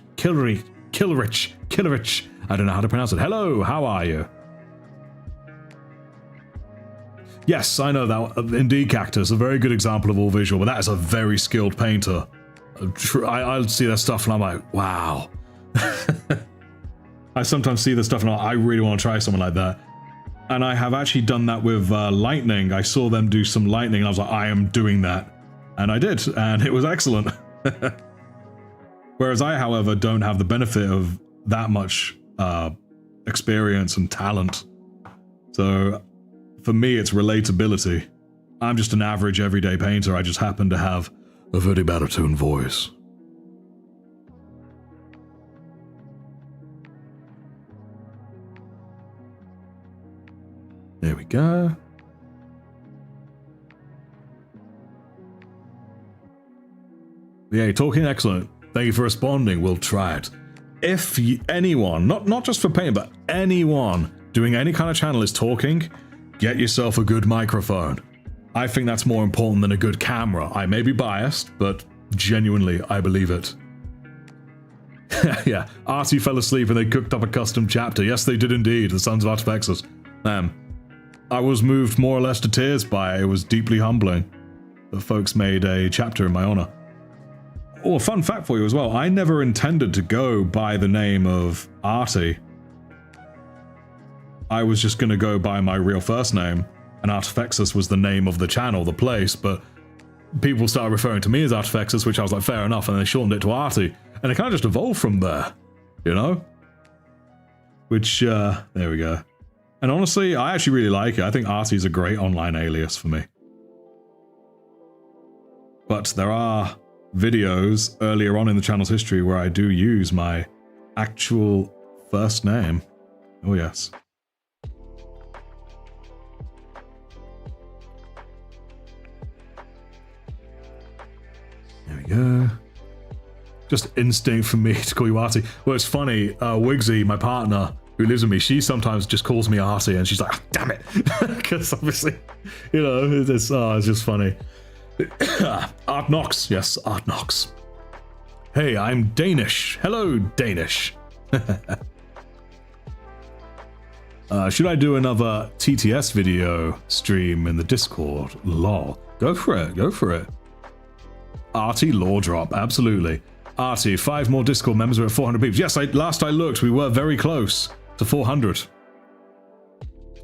Speaker 1: I don't know how to pronounce it. Hello, how are you? Yes, I know that. Indeed, Cactus, a very good example of all visual, but that is a very skilled painter. I see their stuff and I'm like, wow. I sometimes see the stuff and I'm like, I really want to try something like that. And I have actually done that with lightning. I saw them do some lightning and I was like, I am doing that. And I did, and it was excellent. Whereas I, however, don't have the benefit of that much experience and talent. So for me, it's relatability. I'm just an average everyday painter. I just happen to have a very baritone voice. There we go. Yeah, talking excellent. Thank you for responding. We'll try it. If anyone, not just for painting, but anyone doing any kind of channel is talking, get yourself a good microphone. I think that's more important than a good camera. I may be biased, but genuinely, I believe it. Yeah, Artie fell asleep and they cooked up a custom chapter. Yes, they did indeed, the Sons of Artifexus. I was moved more or less to tears by it. It was deeply humbling that folks made a chapter in my honor. Oh, a fun fact for you as well. I never intended to go by the name of Artie. I was just going to go by my real first name, and Artifexus was the name of the channel, the place, but people started referring to me as Artifexus, which I was like, fair enough, and they shortened it to Artie, and it kind of just evolved from there, you know? Which, there we go. And honestly, I actually really like it. I think Artie's a great online alias for me. But there are videos earlier on in the channel's history where I do use my actual first name. Oh yes. There we go. Just instinct for me to call you Artie. Well, it's funny, Wigsy, my partner, who lives with me, she sometimes just calls me Artie and she's like, oh, damn it. Because obviously, you know, it's just funny. Art Knox, yes, Art Knox. Hey, I'm Danish. Hello, Danish. Should I do another TTS video stream in the Discord? Lol. Go for it, go for it. Artie Lore Drop, absolutely. Artie, 5 more Discord members, we're at 400 people. Yes, last I looked, we were very close to 400.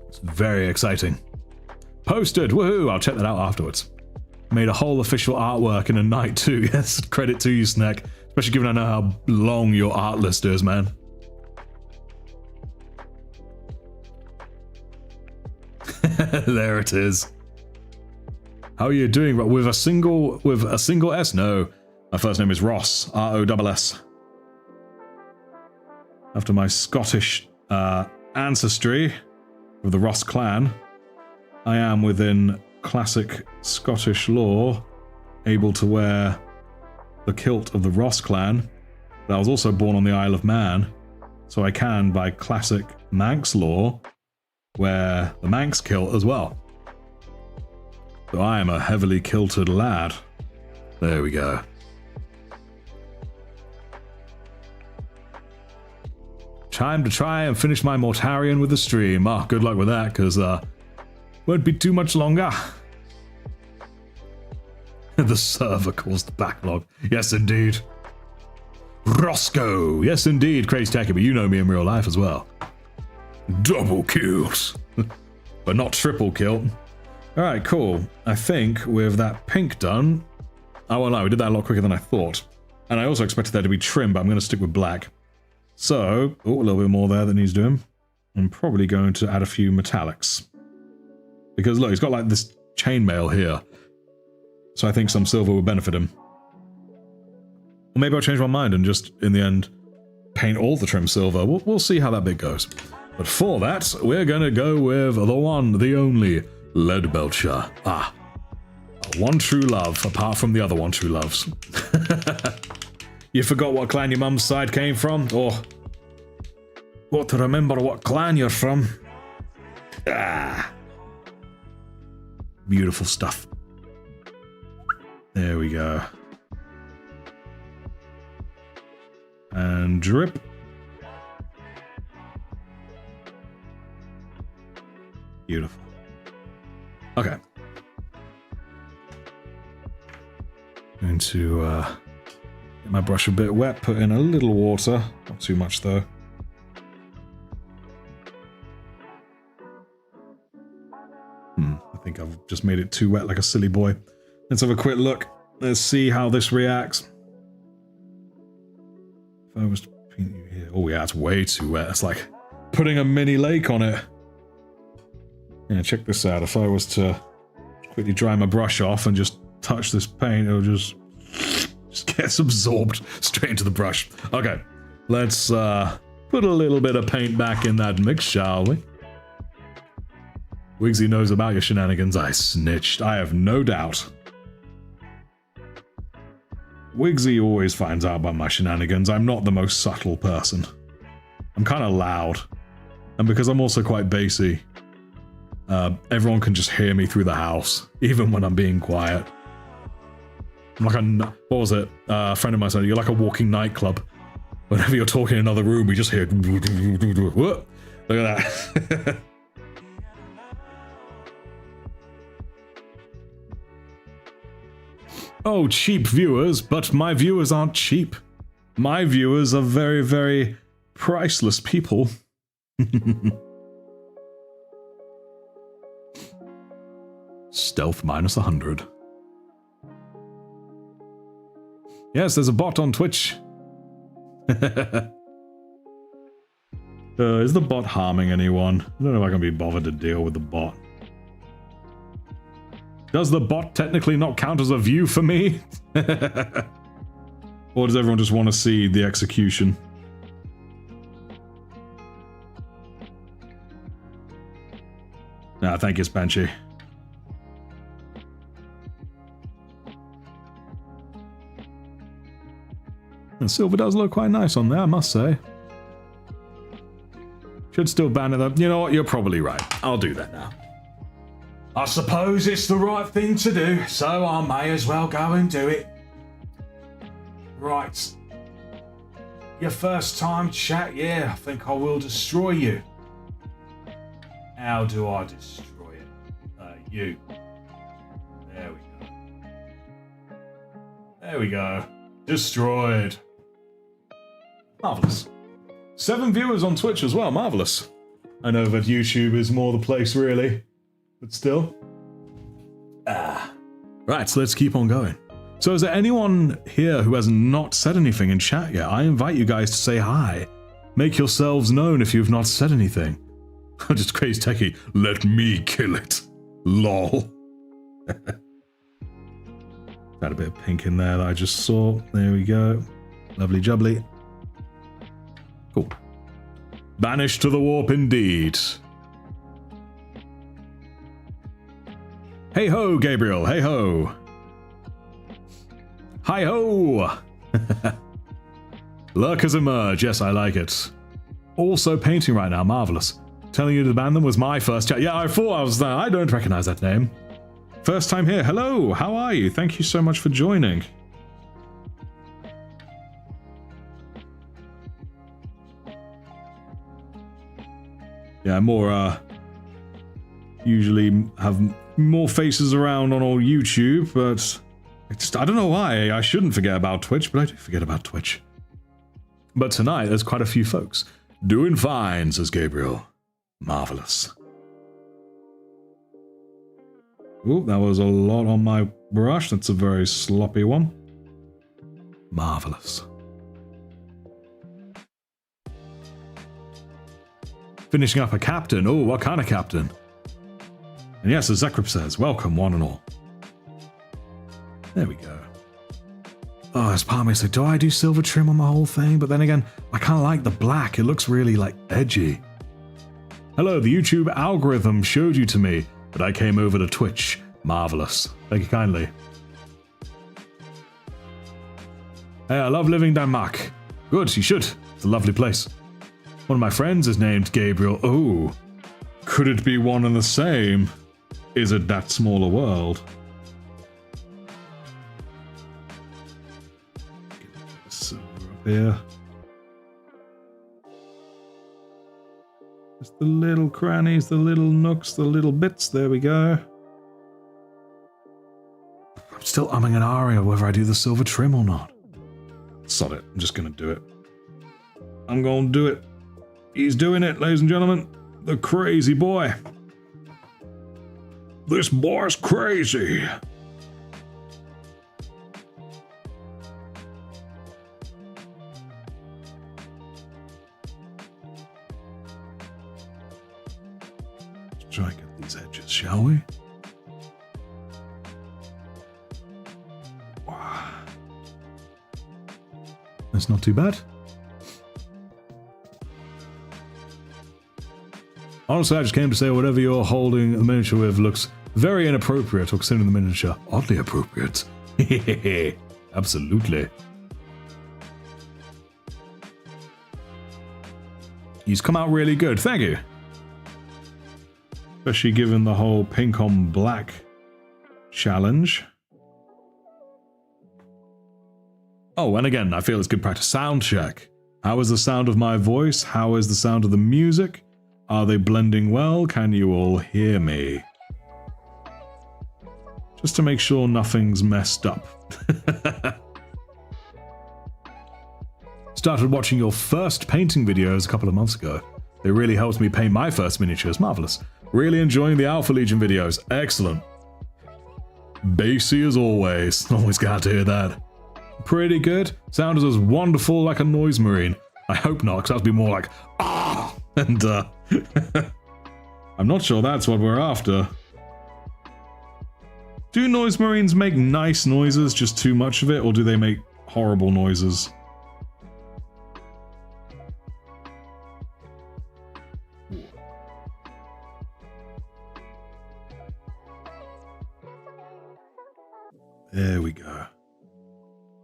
Speaker 1: It's very exciting. Posted, woohoo, I'll check that out afterwards. Made a whole official artwork in a night too. Yes, credit to you, Snack. Especially given I know how long your art list is, man. There it is. How are you doing? With a single S? No. My first name is Ross. R-O-S-S. After my Scottish ancestry, of the Ross clan, I am within classic Scottish law able to wear the kilt of the Ross clan. But I was also born on the Isle of Man, so I can, by classic Manx law, wear the Manx kilt as well. So I am a heavily kilted lad. There we go. Time to try and finish my Mortarion with the stream. Oh, good luck with that, because won't be too much longer. The server caused the backlog. Yes, indeed. Roscoe. Yes, indeed, Crazy Techie, but you know me in real life as well. Double kills. But not triple kill. Alright, cool. I think with that pink done... Oh, well, no, we did that a lot quicker than I thought. And I also expected that to be trim, but I'm going to stick with black. So, oh, a little bit more there that needs doing. I'm probably going to add a few metallics. Because look, he's got like this chainmail here. So I think some silver would benefit him. Or maybe I'll change my mind and just, in the end, paint all the trim silver. We'll see how that bit goes. But for that, we're going to go with the one, the only, Leadbelcher. Ah. One true love, apart from the other one true loves. You forgot what clan your mum's side came from? Or what to remember what clan you're from? Ah. Beautiful stuff. There we go. And drip. Beautiful. Okay. Going to get my brush a bit wet, put in a little water. Not too much though. I think I've just made it too wet like a silly boy. Let's have a quick look. Let's see how this reacts. If I was to paint you here... Oh yeah, it's way too wet. It's like putting a mini lake on it. Yeah, check this out. If I was to quickly dry my brush off and just touch this paint, it'll just gets absorbed straight into the brush. Okay, let's put a little bit of paint back in that mix, shall we? Wigsy knows about your shenanigans. I snitched. I have no doubt. Wigsy always finds out about my shenanigans. I'm not the most subtle person. I'm kind of loud. And because I'm also quite bassy, everyone can just hear me through the house, even when I'm being quiet. I'm like a... What was it? A friend of mine said, you're like a walking nightclub. Whenever you're talking in another room, we just hear... Look at that. Oh, cheap viewers, but my viewers aren't cheap. My viewers are very, very priceless people. Stealth minus 100. Yes, there's a bot on Twitch. Is the bot harming anyone? I don't know if I can be bothered to deal with the bot. Does the bot technically not count as a view for me? Or does everyone just want to see the execution? Nah, thank you, Spanchi. And silver does look quite nice on there, I must say. Should still ban it though. You know what, you're probably right. I'll do that now. I suppose it's the right thing to do, so I may as well go and do it. Right. Your first time chat, yeah, I think I will destroy you. How do I destroy it? You. There we go. There we go. Destroyed. Marvellous. 7 viewers on Twitch as well, marvellous. I know that YouTube is more the place, really. But still. Right, so let's keep on going. So is there anyone here who has not said anything in chat yet? I invite you guys to say hi. Make yourselves known if you've not said anything. Just Crazy Techie, let me kill it. Lol. Got a bit of pink in there that I just saw. There we go. Lovely jubbly. Cool. Banished to the warp indeed. Hey ho, Gabriel. Hey ho. Hi ho. Lurkers emerge. Yes, I like it. Also painting right now. Marvelous. Telling you to ban them was my first chat. Yeah, I thought I was there. I don't recognize that name. First time here. Hello. How are you? Thank you so much for joining. Yeah, more, usually have more faces around on old YouTube, but I don't know why. I shouldn't forget about Twitch, but I do forget about Twitch. But tonight, there's quite a few folks. Doing fine, says Gabriel. Marvelous. Ooh, that was a lot on my brush. That's a very sloppy one. Marvelous. Finishing up a captain. Oh, what kind of captain? And yes, as Zekrip says, welcome one and all. There we go. Oh, as part of me said, do I do silver trim on the whole thing? But then again, I kind of like the black. It looks really, like, edgy. Hello, the YouTube algorithm showed you to me, but I came over to Twitch. Marvelous. Thank you kindly. Hey, I love living in Denmark. Good, you should. It's a lovely place. One of my friends is named Gabriel. Oh, could it be one and the same? Is it that small a world? Silver up here. Just the little crannies, the little nooks, the little bits. There we go. I'm still umming and ahhing whether I do the silver trim or not. Sod it. I'm just going to do it. I'm going to do it. He's doing it, ladies and gentlemen. The crazy boy. This boy's crazy. Let's try and get these edges, shall we? Wow. That's not too bad. Honestly, I just came to say whatever you're holding the miniature with looks very inappropriate, or considering the miniature oddly appropriate. Hehehe. Absolutely. He's come out really good, thank you. Especially given the whole pink on black challenge. Oh, and again, I feel it's good practice. Sound check. How is the sound of my voice? How is the sound of the music? Are they blending well? Can you all hear me? Just to make sure nothing's messed up. Started watching your first painting videos a couple of months ago. They really helped me paint my first miniatures. Marvelous. Really enjoying the Alpha Legion videos. Excellent. Bassy as always. Always glad to hear that. Pretty good. Sounds as wonderful like a noise marine. I hope not, because that would be more like, ah! And, I'm not sure that's what we're after. Do noise marines make nice noises, just too much of it, or do they make horrible noises? There we go.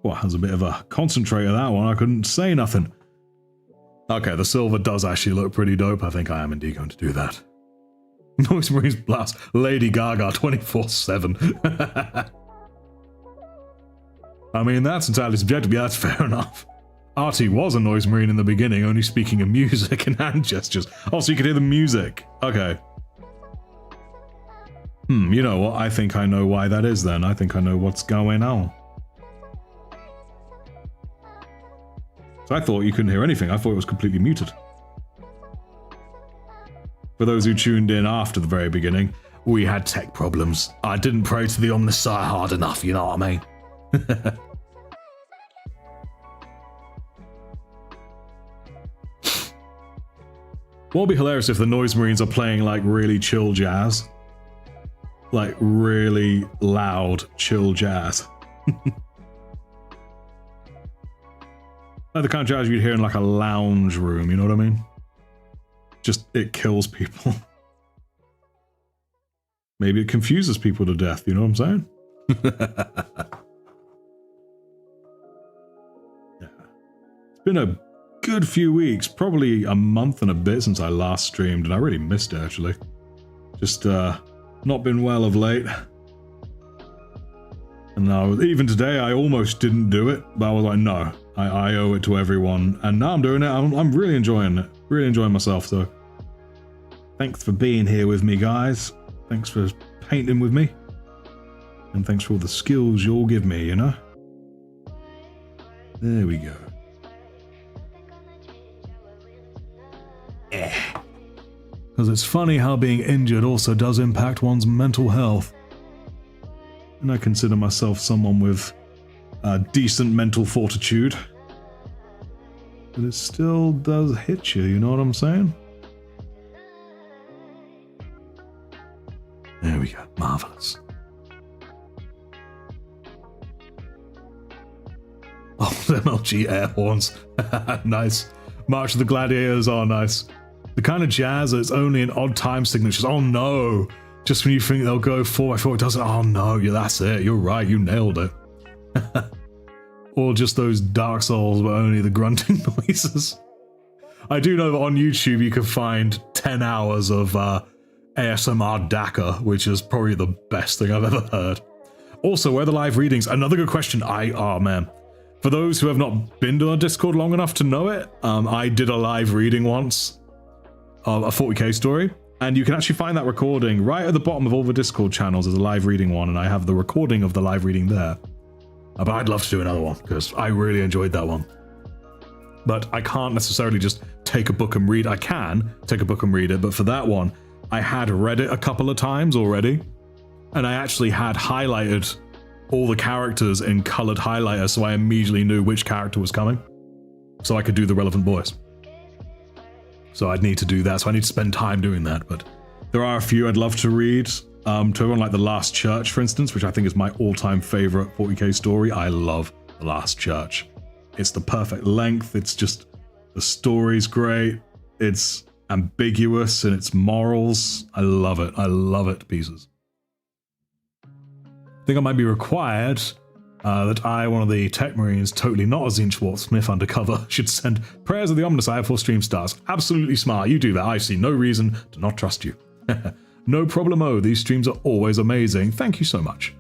Speaker 1: Well, that was a bit of a concentrator, that one. I couldn't say nothing. Okay, the silver does actually look pretty dope. I think I am indeed going to do that. Noise Marines blast Lady Gaga 24/7. I mean, that's entirely subjective. Yeah, that's fair enough. Artie was a Noise Marine in the beginning, only speaking of music and hand gestures. Oh, so you could hear the music. Okay. You know what? I think I know why that is then. I think I know what's going on. So I thought you couldn't hear anything. I thought it was completely muted. For those who tuned in after the very beginning, we had tech problems. I didn't pray to the Omnissiah hard enough, you know what I mean? What would be hilarious if the Noise Marines are playing like really chill jazz? Like really loud, chill jazz. Like the kind of jazz you'd hear in like a lounge room, you know what I mean? Just, it kills people. Maybe it confuses people to death, you know what I'm saying? Yeah. It's been a good few weeks, probably a month and a bit since I last streamed, and I really missed it, actually. Just, not been well of late. And now, even today, I almost didn't do it, but I was like, no, I owe it to everyone. And now I'm doing it. I'm really enjoying it. Really enjoying myself, so. Thanks for being here with me, guys. Thanks for painting with me. And thanks for all the skills you'll give me, you know? There we go. Because it's funny how being injured also does impact one's mental health. And I consider myself someone with decent mental fortitude. But it still does hit you, you know what I'm saying? There we go. Marvellous. Oh, MLG air horns. Nice. March of the Gladiators are nice. The kind of jazz that's only in odd time signatures. Oh no! Just when you think they'll go 4x4, it doesn't. Oh no, yeah, that's it. You're right, you nailed it. Or just those Dark Souls, but only the grunting noises. I do know that on YouTube you can find 10 hours of ASMR Dakar, which is probably the best thing I've ever heard. Also, where are the live readings? Another good question. Oh man. For those who have not been to our Discord long enough to know it, I did a live reading once of a 40k story, and you can actually find that recording right at the bottom of all the Discord channels as a live reading one, and I have the recording of the live reading there. But I'd love to do another one, because I really enjoyed that one. But I can't necessarily just take a book and read. I can take a book and read it, but for that one, I had read it a couple of times already, and I actually had highlighted all the characters in colored highlighter, so I immediately knew which character was coming, so I could do the relevant voice. So I'd need to do that, so I need to spend time doing that, but there are a few I'd love to read. To everyone like The Last Church, for instance, which I think is my all-time favorite 40k story. I love The Last Church. It's the perfect length, it's just, the story's great, it's ambiguous in its morals. I love it to pieces. I think I might be required that I, one of the tech marines, totally not a Zine Schwartz-Smith undercover, should send prayers of the Omnis Eye before stream starts. Absolutely smart, you do that. I see no reason to not trust you. No problemo, these streams are always amazing. Thank you so much.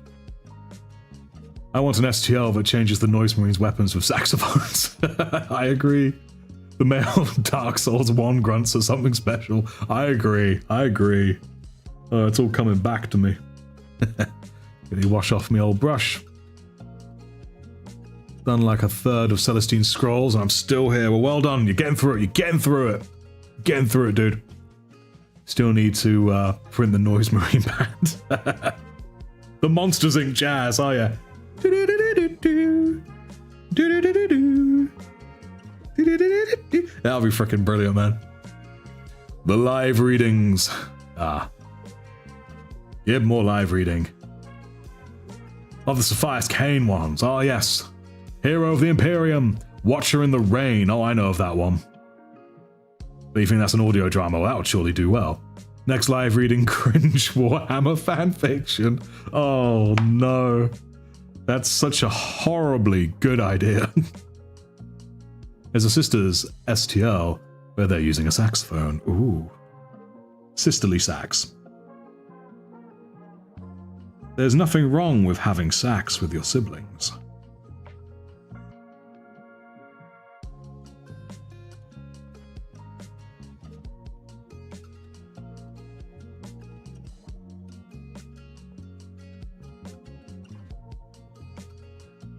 Speaker 1: I want an STL that changes the Noise Marines' weapons with saxophones. I agree. The male Dark Souls 1 grunts are something special. I agree. It's all coming back to me. Really wash off my old brush. Done like a third of Celestine's Scrolls, and I'm still here. Well, well done. You're getting through it. Getting through it, dude. Still need to print the Noise Marine band. The Monsters Inc. jazz, oh yeah. That'll be freaking brilliant, man. The live readings. Yeah, more live reading. Of the Sapphires Cain ones. Oh, yes. Hero of the Imperium. Watcher in the Rain. Oh, I know of that one. But you think that's an audio drama? Well, that would surely do well. Next live reading, cringe Warhammer fanfiction. Oh, no. That's such a horribly good idea. There's a sister's STL where they're using a saxophone. Ooh. Sisterly sax. There's nothing wrong with having sax with your siblings.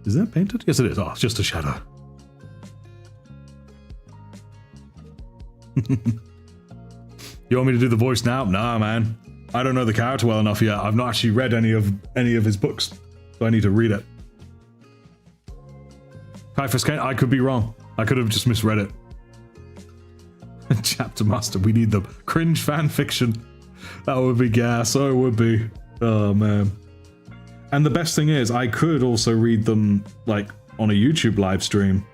Speaker 1: Is that painted? Yes, it is. Oh, it's just a shadow. You want me to do the voice now? Nah, man. I don't know the character well enough yet. I've not actually read any of his books, so I need to read it. Typhus Kane, I could be wrong. I could have just misread it. Chapter Master, we need the cringe fan fiction. That would be gas. Oh, it would be. Oh, man. And the best thing is, I could also read them, like, on a YouTube live stream,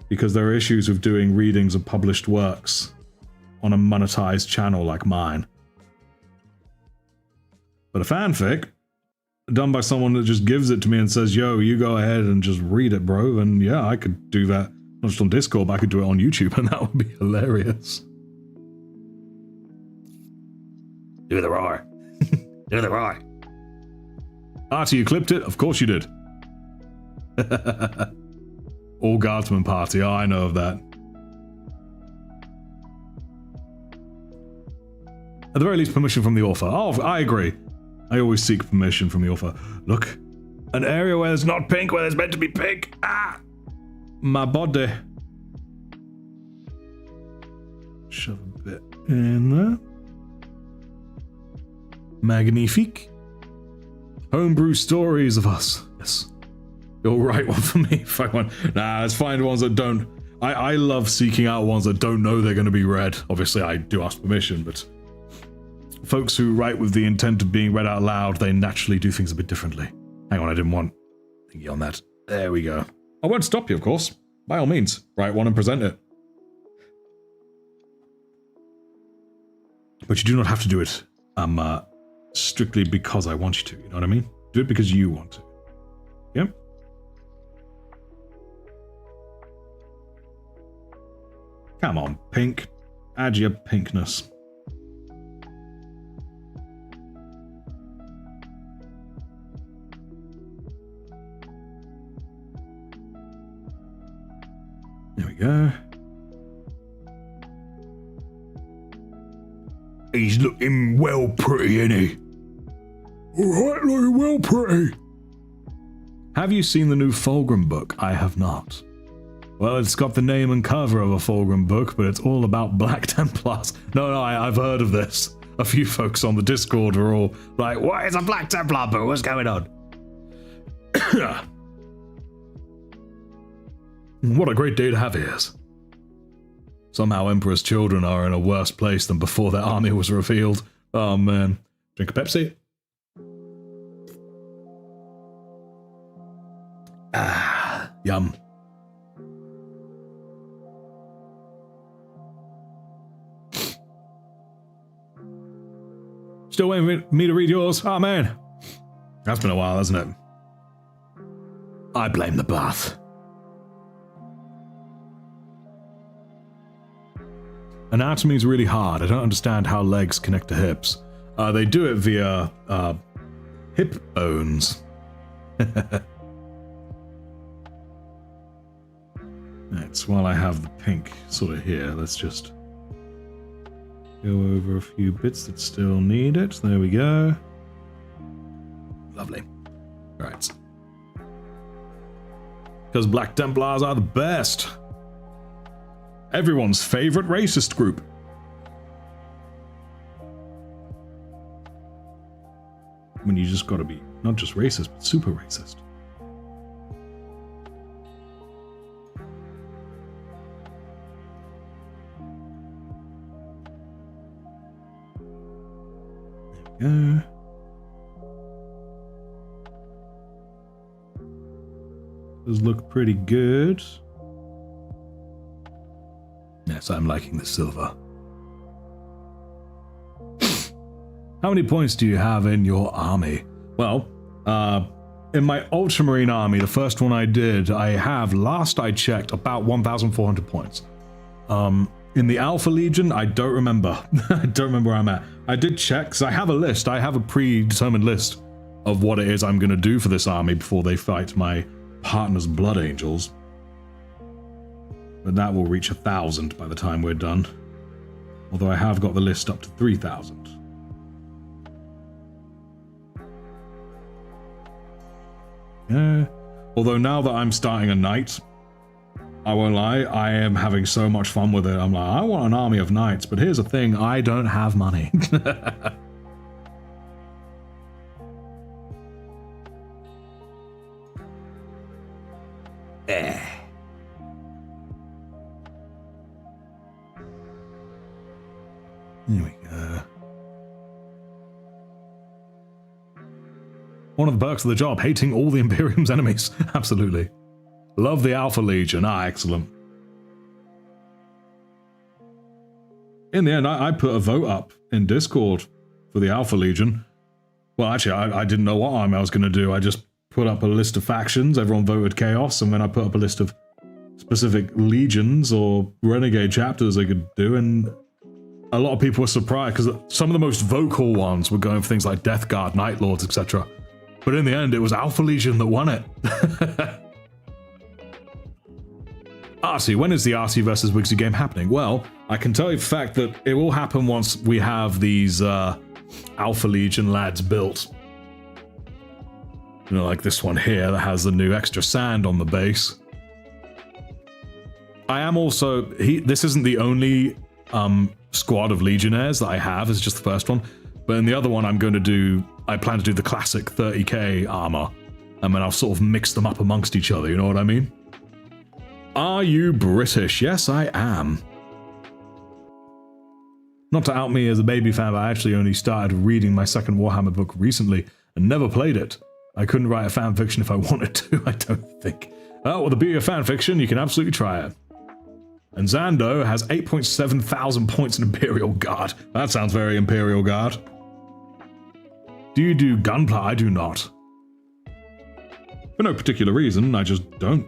Speaker 1: because there are issues with doing readings of published works on a monetized channel like mine. But a fanfic done by someone that just gives it to me and says, yo, you go ahead and just read it, bro. And yeah, I could do that. Not just on Discord, but I could do it on YouTube, and that would be hilarious. Do the roar. Do the roar. Artie, you clipped it? Of course you did. All Guardsman Party. Oh, I know of that. At the very least, permission from the author. Oh, I agree. I always seek permission from the author. Look, an area where there's not pink, where there's meant to be pink. Ah! My body. Shove a bit in there. Magnifique. Homebrew stories of us. Yes. You'll write one for me if I want. Nah, let's find ones that don't. I love seeking out ones that don't know they're going to be read. Obviously, I do ask permission, but folks who write with the intent of being read out loud, they naturally do things a bit differently. Hang on, I didn't want thingy on that. There we go. I won't stop you, of course. By all means, write one and present it. But you do not have to do it strictly because I want you to, you know what I mean? Do it because you want to. Yep. Come on, pink. Add your pinkness. There we go.
Speaker 2: He's looking well pretty, isn't he?
Speaker 1: Alright, looking well pretty. Have you seen the new Fulgrim book? I have not. Well, it's got the name and cover of a Fulgrim book, but it's all about Black Templars. No, I've heard of this. A few folks on the Discord are all like, what is a Black Templar book? What's going on? What a great day to have ears. Somehow Emperor's children are in a worse place than before their army was revealed. Oh man. Drink a Pepsi? Ah, yum. Still waiting for me to read yours? Oh man. That's been a while, hasn't it? I blame the bath. Anatomy is really hard. I don't understand how legs connect to hips. They do it via hip bones. That's while I have the pink sort of here. Let's just go over a few bits that still need it. There we go. Lovely. All right. Because Black Templars are the best. Everyone's favorite racist group. When you just gotta be not just racist, but super racist. There we go. Does look pretty good. Yes, I'm liking the silver. How many points do you have in your army? Well, in my Ultramarine army, the first one I did, I have, last I checked, about 1,400 points. In the Alpha Legion, I don't remember. I don't remember where I'm at. I did check, because I have a list. I have a predetermined list of what it is I'm going to do for this army before they fight my partner's Blood Angels. But that will reach 1,000 by the time we're done. Although I have got the list up to 3,000. Yeah. Although now that I'm starting a knight, I won't lie, I am having so much fun with it. I'm like, I want an army of knights, but here's the thing, I don't have money. Here we go. One of the perks of the job, hating all the Imperium's enemies. Absolutely. Love the Alpha Legion. Ah, excellent. In the end, I put a vote up in Discord for the Alpha Legion. Well, actually, I didn't know what army I was going to do. I just put up a list of factions. Everyone voted chaos, and then I put up a list of specific legions or renegade chapters I could do, and a lot of people were surprised because some of the most vocal ones were going for things like Death Guard, Night Lords, etc. But in the end, it was Alpha Legion that won it. Arty, when is the Arty versus Wigsy game happening? Well, I can tell you for a fact that it will happen once we have these Alpha Legion lads built. You know, like this one here that has the new extra sand on the base. I am also... this isn't the only squad of Legionnaires that I have. It's just the first one. But in the other one, I plan to do the classic 30k armor. And then I'll sort of mix them up amongst each other, you know what I mean? Are you British? Yes, I am. Not to out me as a baby fan, but I actually only started reading my second Warhammer book recently and never played it. I couldn't write a fan fiction if I wanted to, I don't think. Oh, well, the beauty of fan fiction, you can absolutely try it. And Zando has 8.7 thousand points in Imperial Guard. That sounds very Imperial Guard. Do you do gunpla? I do not. For no particular reason, I just don't.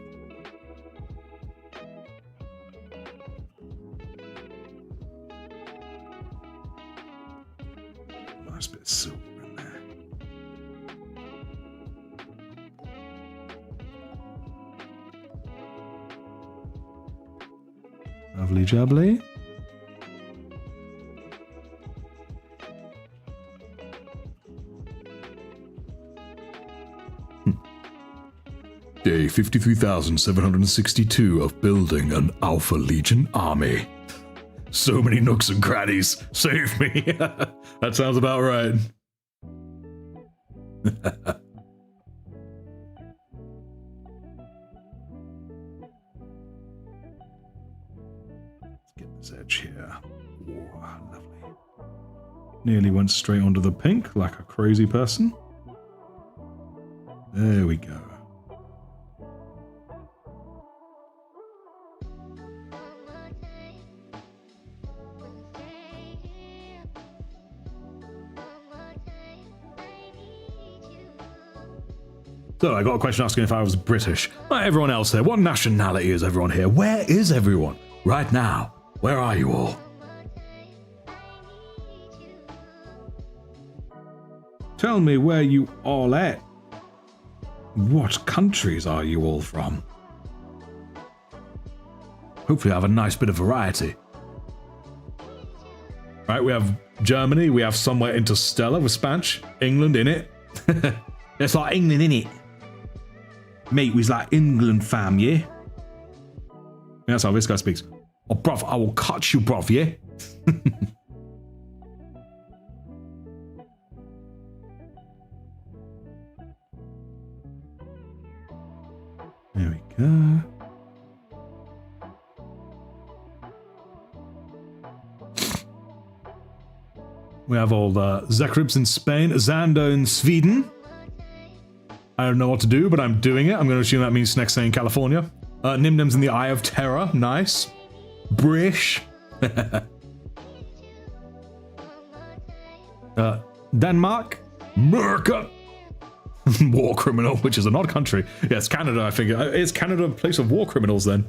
Speaker 1: Nice bit of silver in there. Lovely jubbly. Day 53,762 of building an Alpha Legion army. So many nooks and crannies. Save me. That sounds about right. Let's get this edge here. Oh, lovely. Nearly went straight onto the pink like a crazy person. There we go. So I got a question asking if I was British. Like everyone else here, what nationality is everyone here? Where is everyone? Right now. Where are you all? Tell me where you all at. What countries are you all from? Hopefully I have a nice bit of variety. Right, we have Germany, we have somewhere interstellar with Spanish, England in it. It's like England in it. Mate, we's like England fam, yeah? That's how this guy speaks. Oh, bruv, I will cut you, bruv, yeah? There we go. We have all the Zekribs in Spain, Zando in Sweden. I don't know what to do, but I'm doing it. I'm going to assume that means Snexay in California. Nimnim's in the Eye of Terror. Nice. Brish. Denmark. Merca. War criminal, which is an odd country. Yeah, it's Canada, I figure. Is Canada a place of war criminals then?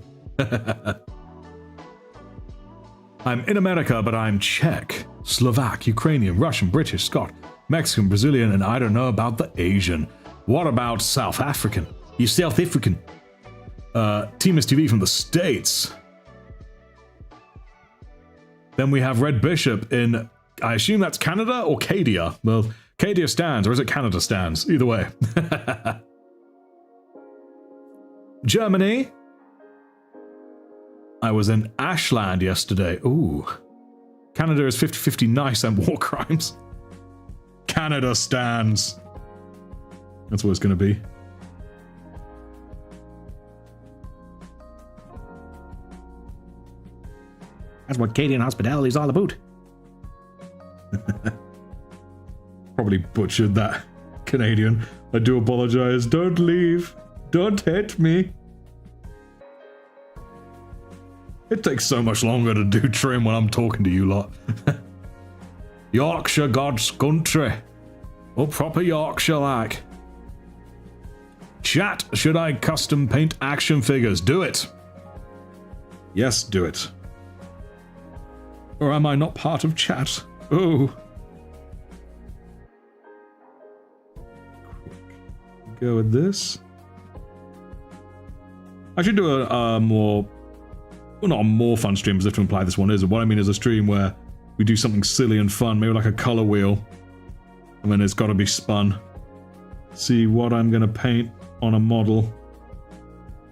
Speaker 1: I'm in America, but I'm Czech, Slovak, Ukrainian, Russian, British, Scot, Mexican, Brazilian, and I don't know about the Asian. What about South African? You South African? Team STV from the States. Then we have Red Bishop in, I assume that's Canada or Cadia? Well, Cadia stands, or is it Canada stands? Either way. Germany. I was in Ashland yesterday. Ooh. Canada is 50-50 nice and war crimes. Canada stands. That's what it's going to be. That's what Cadian hospitality is all about. Probably butchered that Canadian. I do apologize. Don't leave. Don't hit me. It takes so much longer to do trim when I'm talking to you lot. Yorkshire, God's country. Or proper Yorkshire like. Chat, should I custom paint action figures? Do it. Yes, do it. Or am I not part of chat? Oh. Go with this. I should do a more, well, not a more fun stream, as if to imply this one is. What I mean is a stream where we do something silly and fun, maybe like a color wheel, and then it's got to be spun. See what I'm going to paint on a model.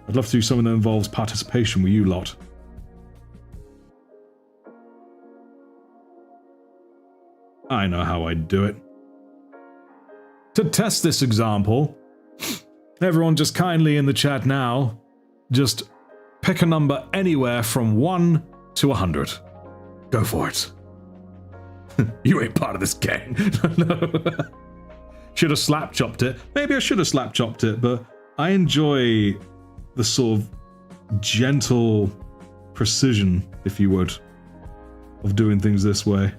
Speaker 1: I'd love to do something that involves participation with you lot. I know how I'd do it. To test this example, everyone just kindly in the chat now, just pick a number anywhere from 1 to 100. Go for it. You ain't part of this gang. No. Should have slap chopped it. Maybe I should have slap chopped it, but I enjoy the sort of gentle precision, if you would, of doing things this way.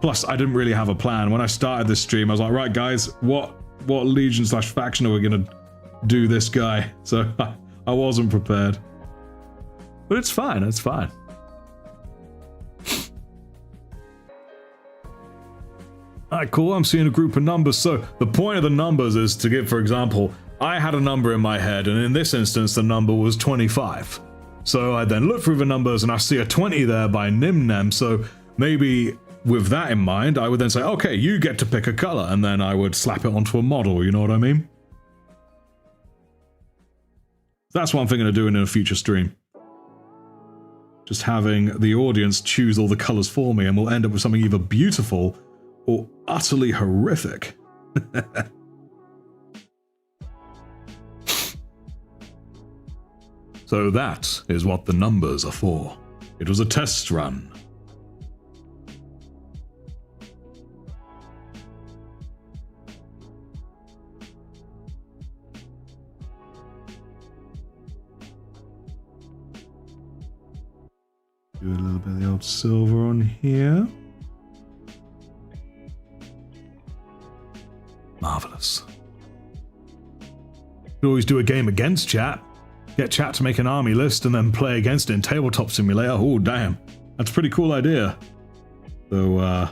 Speaker 1: Plus, I didn't really have a plan. When I started this stream, I was like, right, guys, what legion / faction are we going to do this guy? So I wasn't prepared. But it's fine, it's fine. Alright, cool, I'm seeing a group of numbers. So the point of the numbers is to give, for example, I had a number in my head, and in this instance, the number was 25. So I then look through the numbers, and I see a 20 there by Nimnem, so maybe with that in mind, I would then say, okay, you get to pick a color, and then I would slap it onto a model, you know what I mean? That's what I'm thinking of doing in a future stream. Just having the audience choose all the colors for me, and we'll end up with something either beautiful or utterly horrific. So that is what the numbers are for. It was a test run. Do a little bit of the old silver on here. Marvelous. Could always do a game against chat. Get chat to make an army list and then play against it in Tabletop Simulator. Oh, damn. That's a pretty cool idea. So,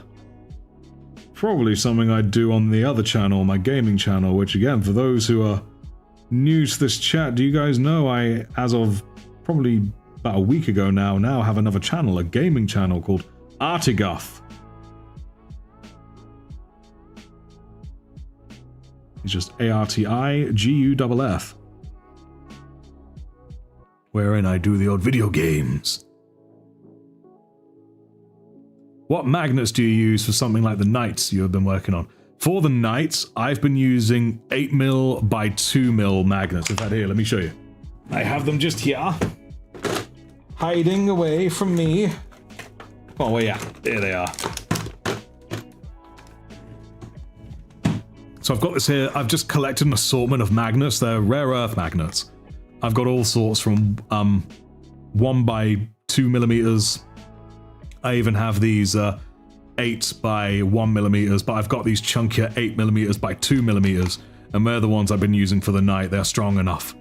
Speaker 1: probably something I'd do on the other channel, my gaming channel, which again, for those who are new to this chat, do you guys know I, as of probably about a week ago now have another channel, a gaming channel called Artifexus. It's just ARTIGUFF. Wherein I do the old video games. What magnets do you use for something like the knights you have been working on? For the knights, I've been using 8mm by 2mm magnets. In fact, here, let me show you. I have them just here. Hiding away from me. Oh, where yeah, there they are. So I've got this here. I've just collected an assortment of magnets. They're rare earth magnets. I've got all sorts from 1 by 2mm. I even have these 8 by 1mm, but I've got these chunkier 8mm by 2mm, and they're the ones I've been using for the night. They're strong enough.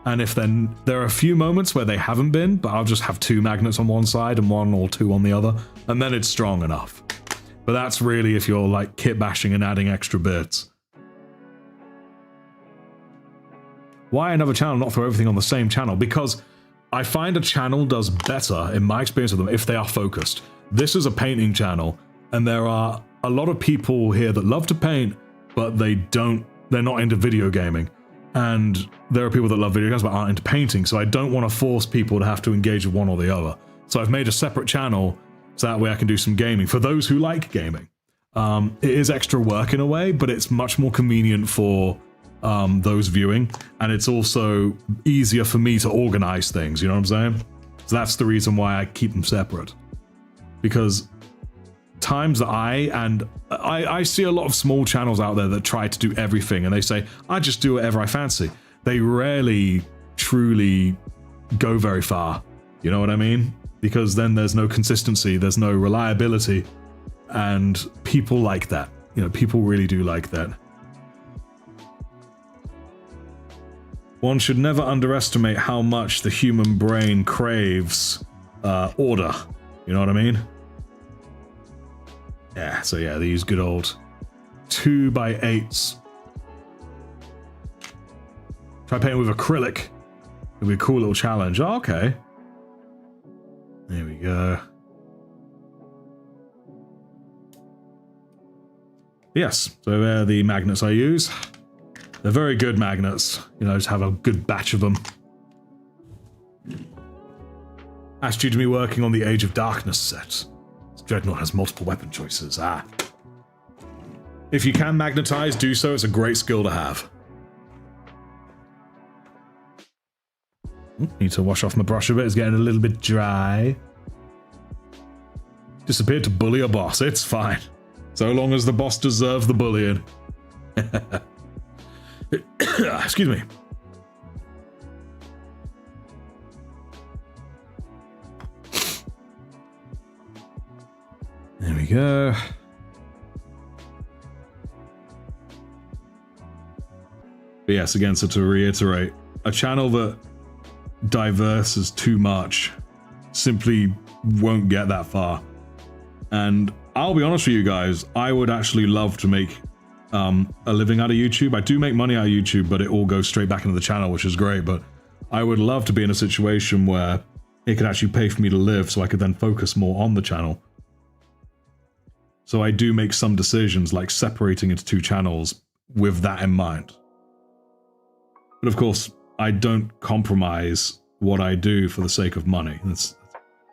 Speaker 1: And if then there are a few moments where they haven't been, but I'll just have 2 magnets on one side and 1 or 2 on the other, and then it's strong enough. But that's really if you're like kit bashing and adding extra bits. Why another channel, not throw everything on the same channel? Because I find a channel does better, in my experience with them, if they are focused. This is a painting channel, and there are a lot of people here that love to paint, but they're not into video gaming. And there are people that love video games but aren't into painting, so I don't want to force people to have to engage with one or the other. So I've made a separate channel, so that way I can do some gaming, for those who like gaming. It is extra work in a way, but it's much more convenient for those viewing, and it's also easier for me to organize things, you know what I'm saying? So that's the reason why I keep them separate. Because times that I see a lot of small channels out there that try to do everything, and they say, I just do whatever I fancy. They rarely truly go very far, you know what I mean? Because then there's no consistency, there's no reliability, and people like that. You know, people really do like that. One should never underestimate how much the human brain craves order. You know what I mean? Yeah, so yeah, these good old 2x8s. Try painting with acrylic. It'll be a cool little challenge. Oh, okay. There we go. Yes, so they're the magnets I use. They're very good magnets. You know, just have a good batch of them. That's due to me working on the Age of Darkness set. Dreadnought has multiple weapon choices. Ah. If you can magnetize, do so. It's a great skill to have. Need to wash off my brush a bit. It's getting a little bit dry. Disappeared to bully a boss. It's fine. So long as the boss deserves the bullying. Excuse me. There we go. But yes, again, so to reiterate, a channel that diverses too much simply won't get that far. And I'll be honest with you guys, I would actually love to make a living out of YouTube. I do make money out of YouTube, but it all goes straight back into the channel, which is great. But I would love to be in a situation where it could actually pay for me to live so I could then focus more on the channel. So I do make some decisions like separating into two channels with that in mind. But of course, I don't compromise what I do for the sake of money.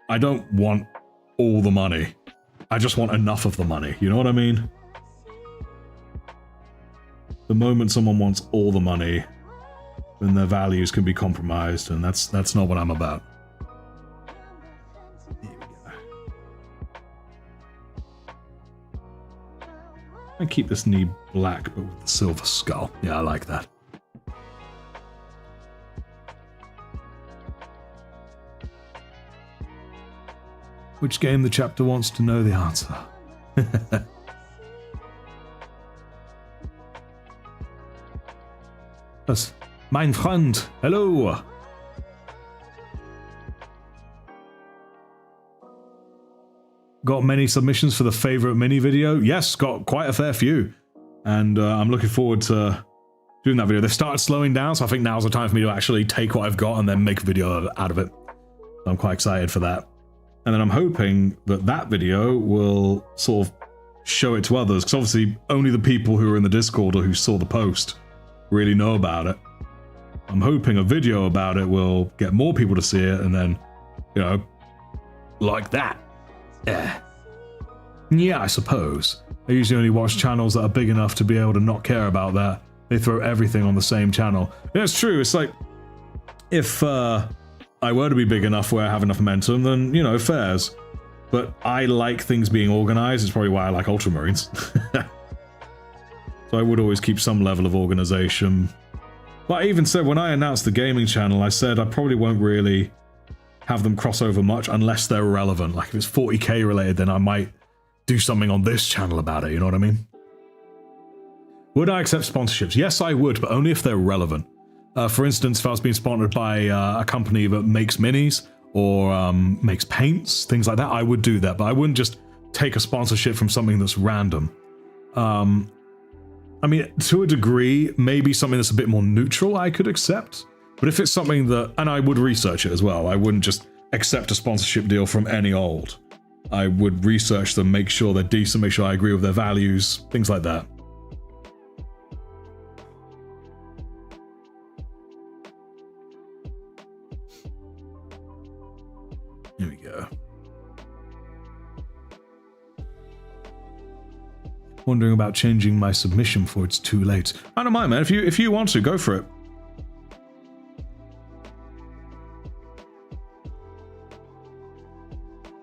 Speaker 1: I don't want all the money. I just want enough of the money. You know what I mean? The moment someone wants all the money, then their values can be compromised, and that's not what I'm about. Here we go. I keep this knee black, but with the silver skull. Yeah, I like that. Which game the chapter wants to know the answer? That's mein Freund. Hello. Got many submissions for the favorite mini video? Yes, got quite a fair few. And I'm looking forward to doing that video. They've started slowing down, so I think now's the time for me to actually take what I've got and then make a video out of it. So I'm quite excited for that. And then I'm hoping that that video will sort of show it to others, because obviously only the people who are in the Discord or who saw the post really know about it. I'm hoping a video about it will get more people to see it, and then, you know, like that. Yeah, I suppose. I usually only watch channels that are big enough to be able to not care about that. They throw everything on the same channel. Yeah, it's true. It's like, if I were to be big enough where I have enough momentum, then, you know, fairs. But I like things being organized. It's probably why I like Ultramarines. So I would always keep some level of organization. But I even said, when I announced the gaming channel, I said I probably won't really have them cross over much unless they're relevant. Like if it's 40k related, then I might do something on this channel about it, you know what I mean? Would I accept sponsorships? Yes, I would, but only if they're relevant. For instance, if I was being sponsored by a company that makes minis or makes paints, things like that, I would do that. But I wouldn't just take a sponsorship from something that's random. I mean, to a degree, maybe something that's a bit more neutral I could accept. But if it's something that, and I would research it as well, I wouldn't just accept a sponsorship deal from any old. I would research them, make sure they're decent, make sure I agree with their values, things like that. Here we go. Wondering about changing my submission before it's too late. I don't mind, man. If you want to, go for it.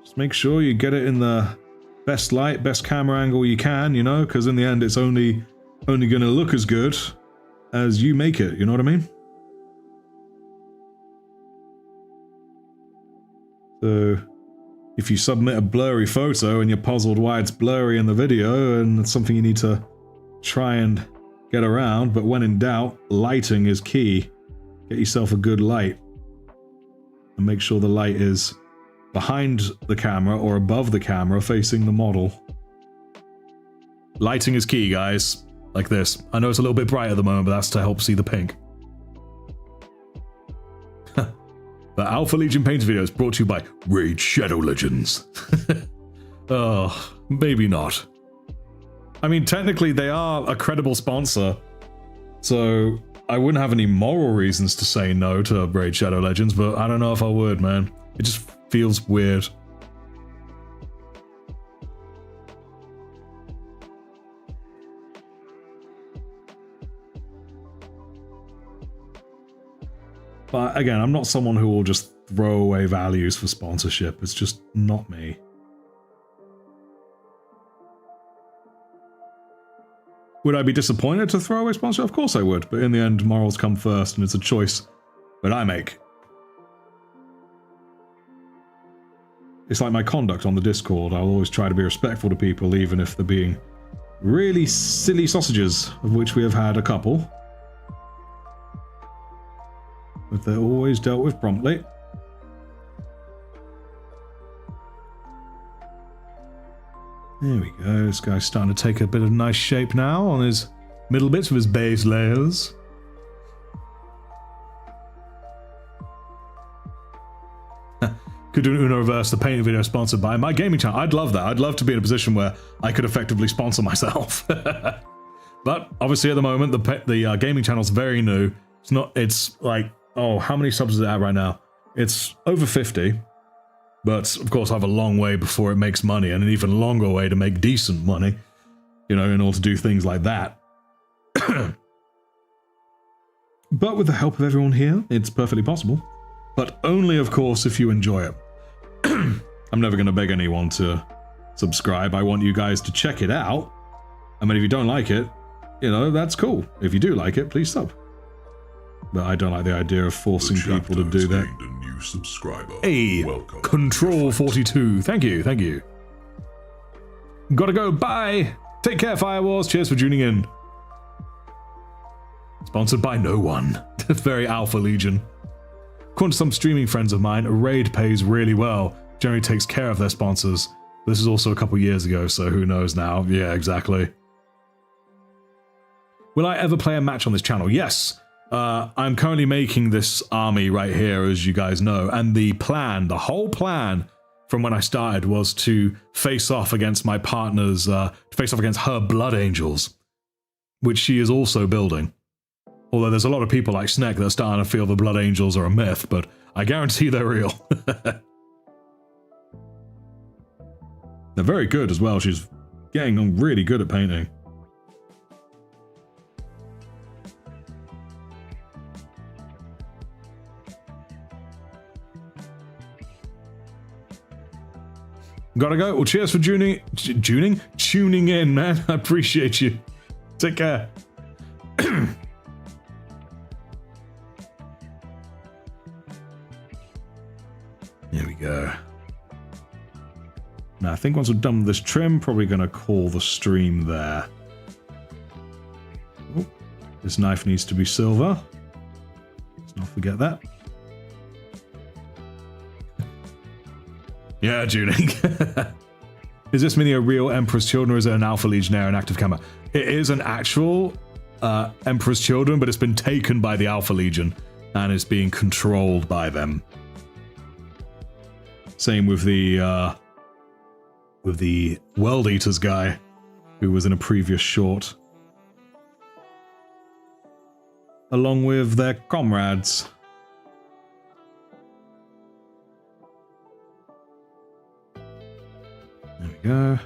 Speaker 1: Just make sure you get it in the best light, best camera angle you can, you know, because in the end it's only going to look as good as you make it, you know what I mean? So, if you submit a blurry photo and you're puzzled why it's blurry in the video, and it's something you need to try and get around, but when in doubt, lighting is key. Get yourself a good light. And make sure the light is behind the camera or above the camera facing the model. Lighting is key, guys. Like this. I know it's a little bit bright at the moment, but that's to help see the pink. The Alpha Legion Painter video is brought to you by Raid Shadow Legends. Oh, maybe not. I mean, technically they are a credible sponsor, so I wouldn't have any moral reasons to say no to Raid Shadow Legends, but I don't know if I would, man. It just feels weird. But again, I'm not someone who will just throw away values for sponsorship. It's just not me. Would I be disappointed to throw away sponsorship? Of course I would, but in the end, morals come first, and it's a choice that I make. It's like my conduct on the Discord. I'll always try to be respectful to people, even if they're being really silly sausages, of which we have had a couple. But they're always dealt with promptly. There we go, this guy's starting to take a bit of nice shape now on his middle bits of his base layers. Could do an Uno Reverse, the painting video sponsored by my gaming channel. I'd love that. I'd love to be in a position where I could effectively sponsor myself. But obviously at the moment, the gaming channel's very new. It's like, oh, how many subs is it at right now? It's over 50. But, of course, I have a long way before it makes money, and an even longer way to make decent money, you know, in order to do things like that. But with the help of everyone here, it's perfectly possible. But only, of course, if you enjoy it. I'm never going to beg anyone to subscribe. I want you guys to check it out. I mean, if you don't like it, you know, that's cool. If you do like it, please sub. But I don't like the idea of forcing people to do that.
Speaker 3: Subscriber.
Speaker 1: Hey,
Speaker 3: welcome.
Speaker 1: Control 42. Thank you, thank you. Gotta go, bye. Take care, Firewars. Cheers for tuning in. Sponsored by no one. Very Alpha Legion. According to some streaming friends of mine, Raid pays really well. Generally takes care of their sponsors. This is also a couple years ago, so who knows now. Yeah, exactly. Will I ever play a match on this channel? Yes. I'm currently making this army right here, as you guys know, and the whole plan from when I started was to face off against my partner's, to face off against her Blood Angels, which she is also building. Although there's a lot of people like Snek that are starting to feel the Blood Angels are a myth, but I guarantee they're real. They're very good as well. She's getting really good at painting. Gotta go. Well, cheers for tuning in, man. I appreciate you. Take care. There we go. Now, I think once we're done with this trim, probably gonna call the stream there. Oh, this knife needs to be silver. Let's not forget that. Yeah, tuning. Is this mini a real Emperor's Children, or is it an Alpha Legionnaire, an active camera? It is an actual Emperor's Children, but it's been taken by the Alpha Legion and is being controlled by them. Same with the World Eaters guy, who was in a previous short. Along with their comrades. There we go.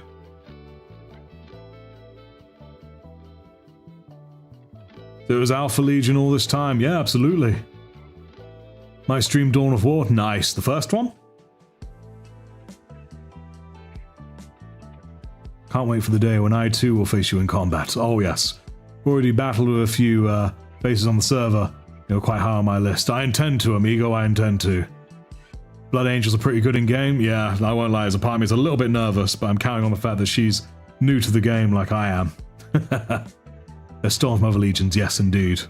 Speaker 1: So it was Alpha Legion all this time. Yeah, absolutely. My stream Dawn of War. Nice. The first one? Can't wait for the day when I too will face you in combat. Oh yes. Already battled with a few faces on the server. You're quite high on my list. I intend to, amigo. I intend to. Blood Angels are pretty good in game. Yeah, I won't lie, as a part of me is a little bit nervous, but I'm counting on the fact that she's new to the game like I am. They're Storm of Legions, yes indeed.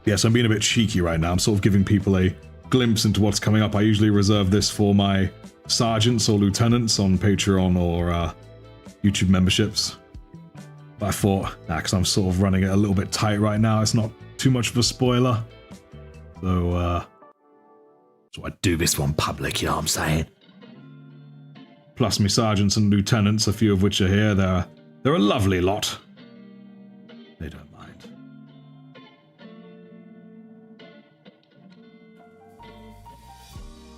Speaker 1: Yes, I'm being a bit cheeky right now. I'm sort of giving people a glimpse into what's coming up. I usually reserve this for my sergeants or lieutenants on Patreon or YouTube memberships. But I thought, because I'm sort of running it a little bit tight right now, it's not too much of a spoiler. So I do this one public, you know what I'm saying? Plus my sergeants and lieutenants, a few of which are here. They're a lovely lot. They don't mind.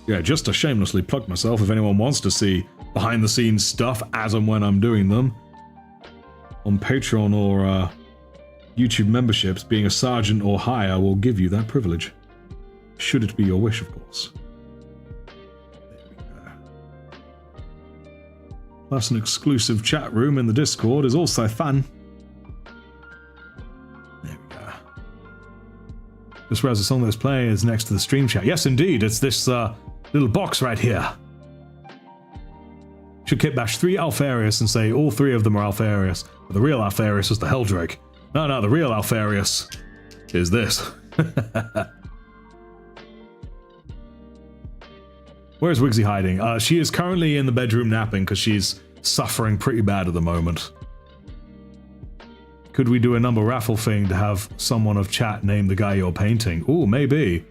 Speaker 1: Yeah, just to shamelessly plug myself, if anyone wants to see behind-the-scenes stuff as and when I'm doing them, on Patreon or YouTube memberships, being a sergeant or higher will give you that privilege. Should it be your wish, of course. There we go. Plus an exclusive chat room in the Discord is also fun. There we go. Just realized the song that's playing is next to the stream chat. Yes, indeed, it's this little box right here. Should kit bash 3 Alfarius and say all 3 of them are Alfarius, but the real Alfarius is the Helldrake. No, the real Alfarius is this. Where's Wigsy hiding? She is currently in the bedroom napping because she's suffering pretty bad at the moment. Could we do a number raffle thing to have someone of chat name the guy you're painting? Ooh, maybe.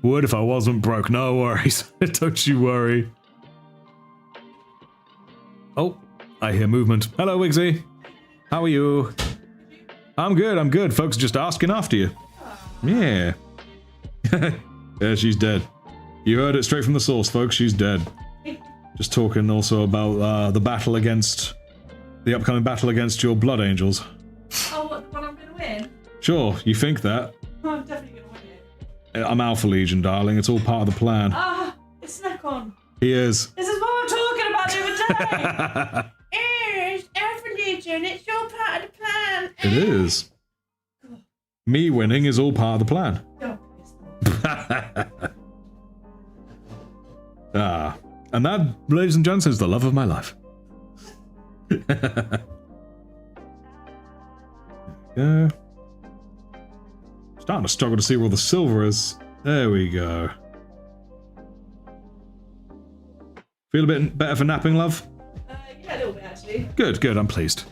Speaker 1: Would if I wasn't broke. No worries. Don't you worry. Oh, I hear movement. Hello, Wigsy. How are you? I'm good. Folks are just asking after you. Yeah. Yeah, she's dead. You heard it straight from the source, folks. She's dead. Just talking also about the battle against... the upcoming battle against your Blood Angels.
Speaker 4: Oh, what, the one I'm going to win?
Speaker 1: Sure, you think that.
Speaker 4: Oh, I'm definitely going to win it.
Speaker 1: I'm Alpha Legion, darling. It's all part of the plan.
Speaker 4: Ah, it's Snack on.
Speaker 1: He is.
Speaker 4: This is what we were talking about the other day. It's Alpha Legion. It's all part of the plan.
Speaker 1: It is. Me winning is all part of the plan.
Speaker 4: Oh,
Speaker 1: And that, ladies and gents, is the love of my life. Yeah. Starting to struggle to see where all the silver is. There we go. Feel a bit better for napping, love?
Speaker 4: yeah, a little bit actually.
Speaker 1: Good, I'm pleased.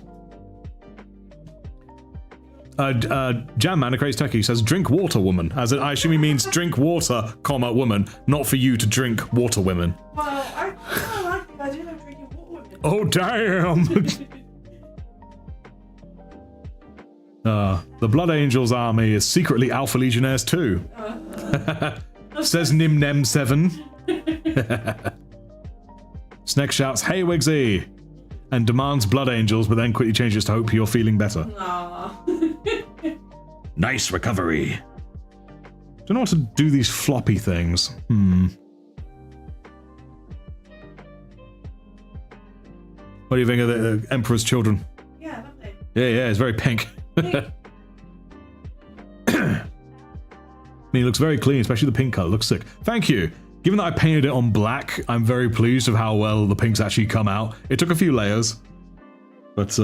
Speaker 1: Jam Man, a crazy techie, says drink water, woman. As in, I assume he means drink water, comma, woman, not for you to drink water, women.
Speaker 4: Well, I think I do know drinking water women.
Speaker 1: Oh, damn! The Blood Angels army is secretly Alpha Legionnaires too. Says Nimnem7. Sneck shouts, hey Wigsy! And demands Blood Angels, but then quickly changes to hope you're feeling better.
Speaker 2: Nice recovery.
Speaker 1: Don't know what to do these floppy things. What do you think of the Emperor's Children?
Speaker 4: Yeah, lovely.
Speaker 1: Yeah, it's very pink. I mean, it looks very clean, especially the pink color. Looks sick. Thank you. Given that I painted it on black, I'm very pleased with how well the pinks actually come out. It took a few layers, but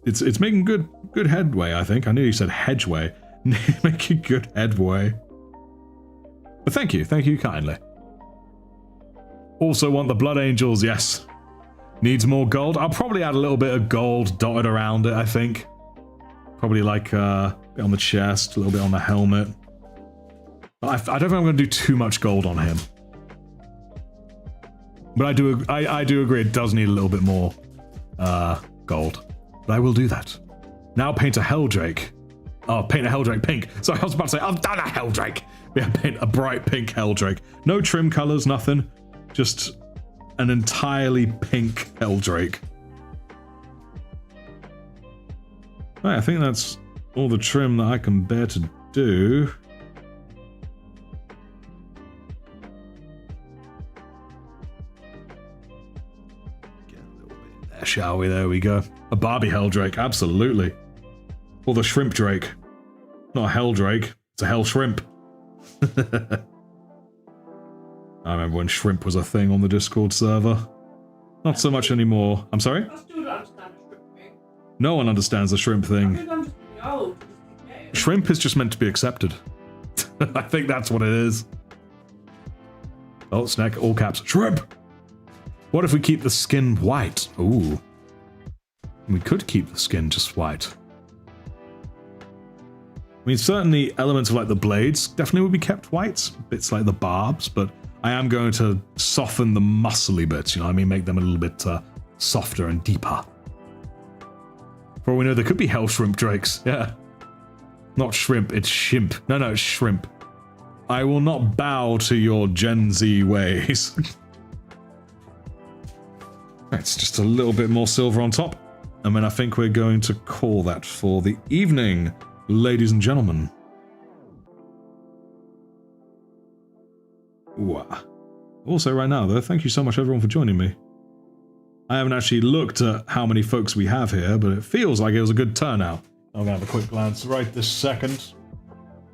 Speaker 1: it's making good headway, I think. I nearly said hedgeway. Making good headway. But thank you kindly. Also want the Blood Angels, yes. Needs more gold. I'll probably add a little bit of gold dotted around it, I think. Probably like a bit on the chest, a little bit on the helmet. But I don't think I'm going to do too much gold on him. But I do agree it does need a little bit more gold. But I will do that. Now paint a Helldrake. Oh, paint a Helldrake pink. Sorry, I was about to say, I've done a Helldrake. Yeah, paint a bright pink Helldrake. No trim colors, nothing. Just an entirely pink Helldrake. Right, I think that's all the trim that I can bear to do. shall we? There we go. A Barbie Hell Drake, absolutely. Or the Shrimp Drake. Not a Hell Drake, it's a Hell Shrimp. I remember when shrimp was a thing on the Discord server. Not so much anymore. I'm sorry?
Speaker 4: I still don't understand the shrimp thing.
Speaker 1: No one understands the shrimp
Speaker 4: I
Speaker 1: thing.
Speaker 4: think I'm just old.
Speaker 1: Shrimp is just meant to be accepted. I think that's what it is. Oh, snack, all caps. Shrimp! What if we keep the skin white? Ooh. We could keep the skin just white. I mean, certainly elements of like the blades definitely would be kept white. Bits like the barbs, but I am going to soften the muscly bits, you know what I mean? Make them a little bit softer and deeper. For all we know, there could be hell shrimp drakes, yeah. Not shrimp, it's shimp. No, it's shrimp. I will not bow to your Gen Z ways. It's just a little bit more silver on top. And then I think we're going to call that for the evening, ladies and gentlemen. Ooh. Also right now though, thank you so much everyone for joining me. I haven't actually looked at how many folks we have here, but it feels like it was a good turnout. I'm gonna have a quick glance right this second.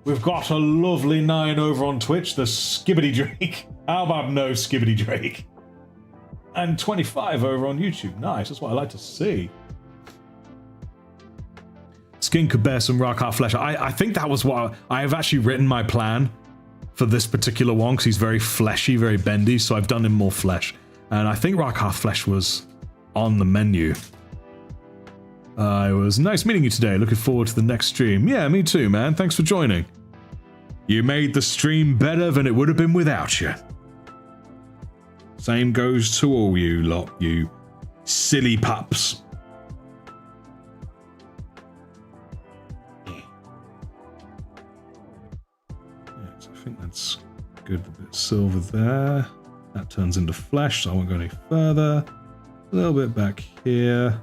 Speaker 1: We've got a lovely 9 over on Twitch, the Skibbity Drake. How about no Skibbity Drake? And 25 over on YouTube. Nice, that's what I like to see. Skin could bear some Rakar flesh. I think that was what I have actually written my plan for this particular one, because he's very fleshy, very bendy, so I've done him more flesh. And I think Rakar flesh was on the menu. It was nice meeting you today. Looking forward to the next stream. Yeah, me too, man. Thanks for joining. You made the stream better than it would have been without you. Same goes to all you lot, you silly pups. Yes, I think that's good. A bit of silver there. That turns into flesh, so I won't go any further. A little bit back here.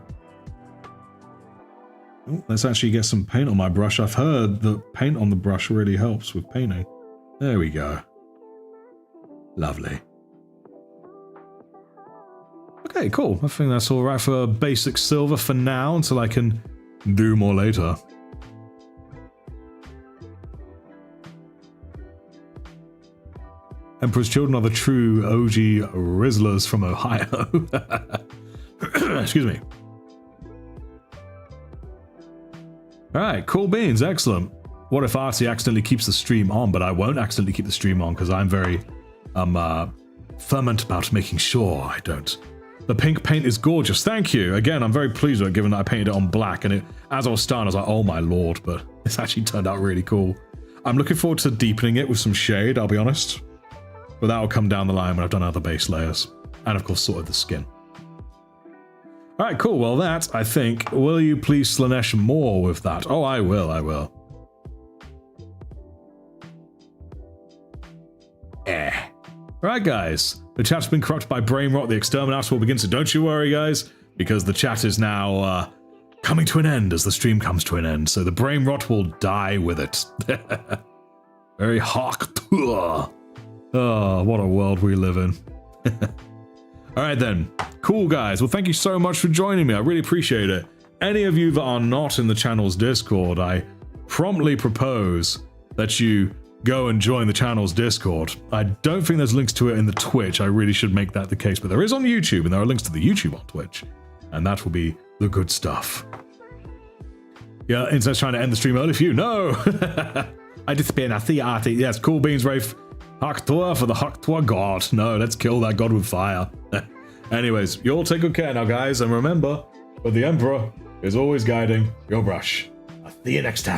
Speaker 1: Oh, let's actually get some paint on my brush. I've heard that paint on the brush really helps with painting. There we go. Lovely. Okay, cool. I think that's all right for basic silver for now, until I can do more later. Emperor's Children are the true OG Rizzlers from Ohio. Excuse me. Alright, cool beans, excellent. What if Artie accidentally keeps the stream on, but I won't accidentally keep the stream on because I'm very fervent about making sure I don't. The pink paint is gorgeous, thank you. Again, I'm very pleased with it given that I painted it on black, and as I was starting I was like, oh my lord, but it's actually turned out really cool. I'm looking forward to deepening it with some shade, I'll be honest. But that will come down the line when I've done other base layers. And of course sorted the skin. Alright, cool. Well, that, I think... Will you please Slanesh more with that? Oh, I will. Alright, guys. The chat's been corrupted by brain rot. The exterminator will begin, so don't you worry, guys. Because the chat is now coming to an end as the stream comes to an end. So the brain rot will die with it. Very hawk. Oh, what a world we live in. Alright then. Cool, guys. Well, thank you so much for joining me. I really appreciate it. Any of you that are not in the channel's Discord, I promptly propose that you go and join the channel's Discord. I don't think there's links to it in the Twitch. I really should make that the case, but there is on YouTube, and there are links to the YouTube on Twitch. And that will be the good stuff. Yeah, Internet's trying to end the stream early for you. No! I disappear now. See you, Artie. Yes, cool beans, Rafe. Haktua for the Haktua god. No, let's kill that god with fire. Anyways, you all take good care now, guys, and remember that the Emperor is always guiding your brush. I'll see you next time.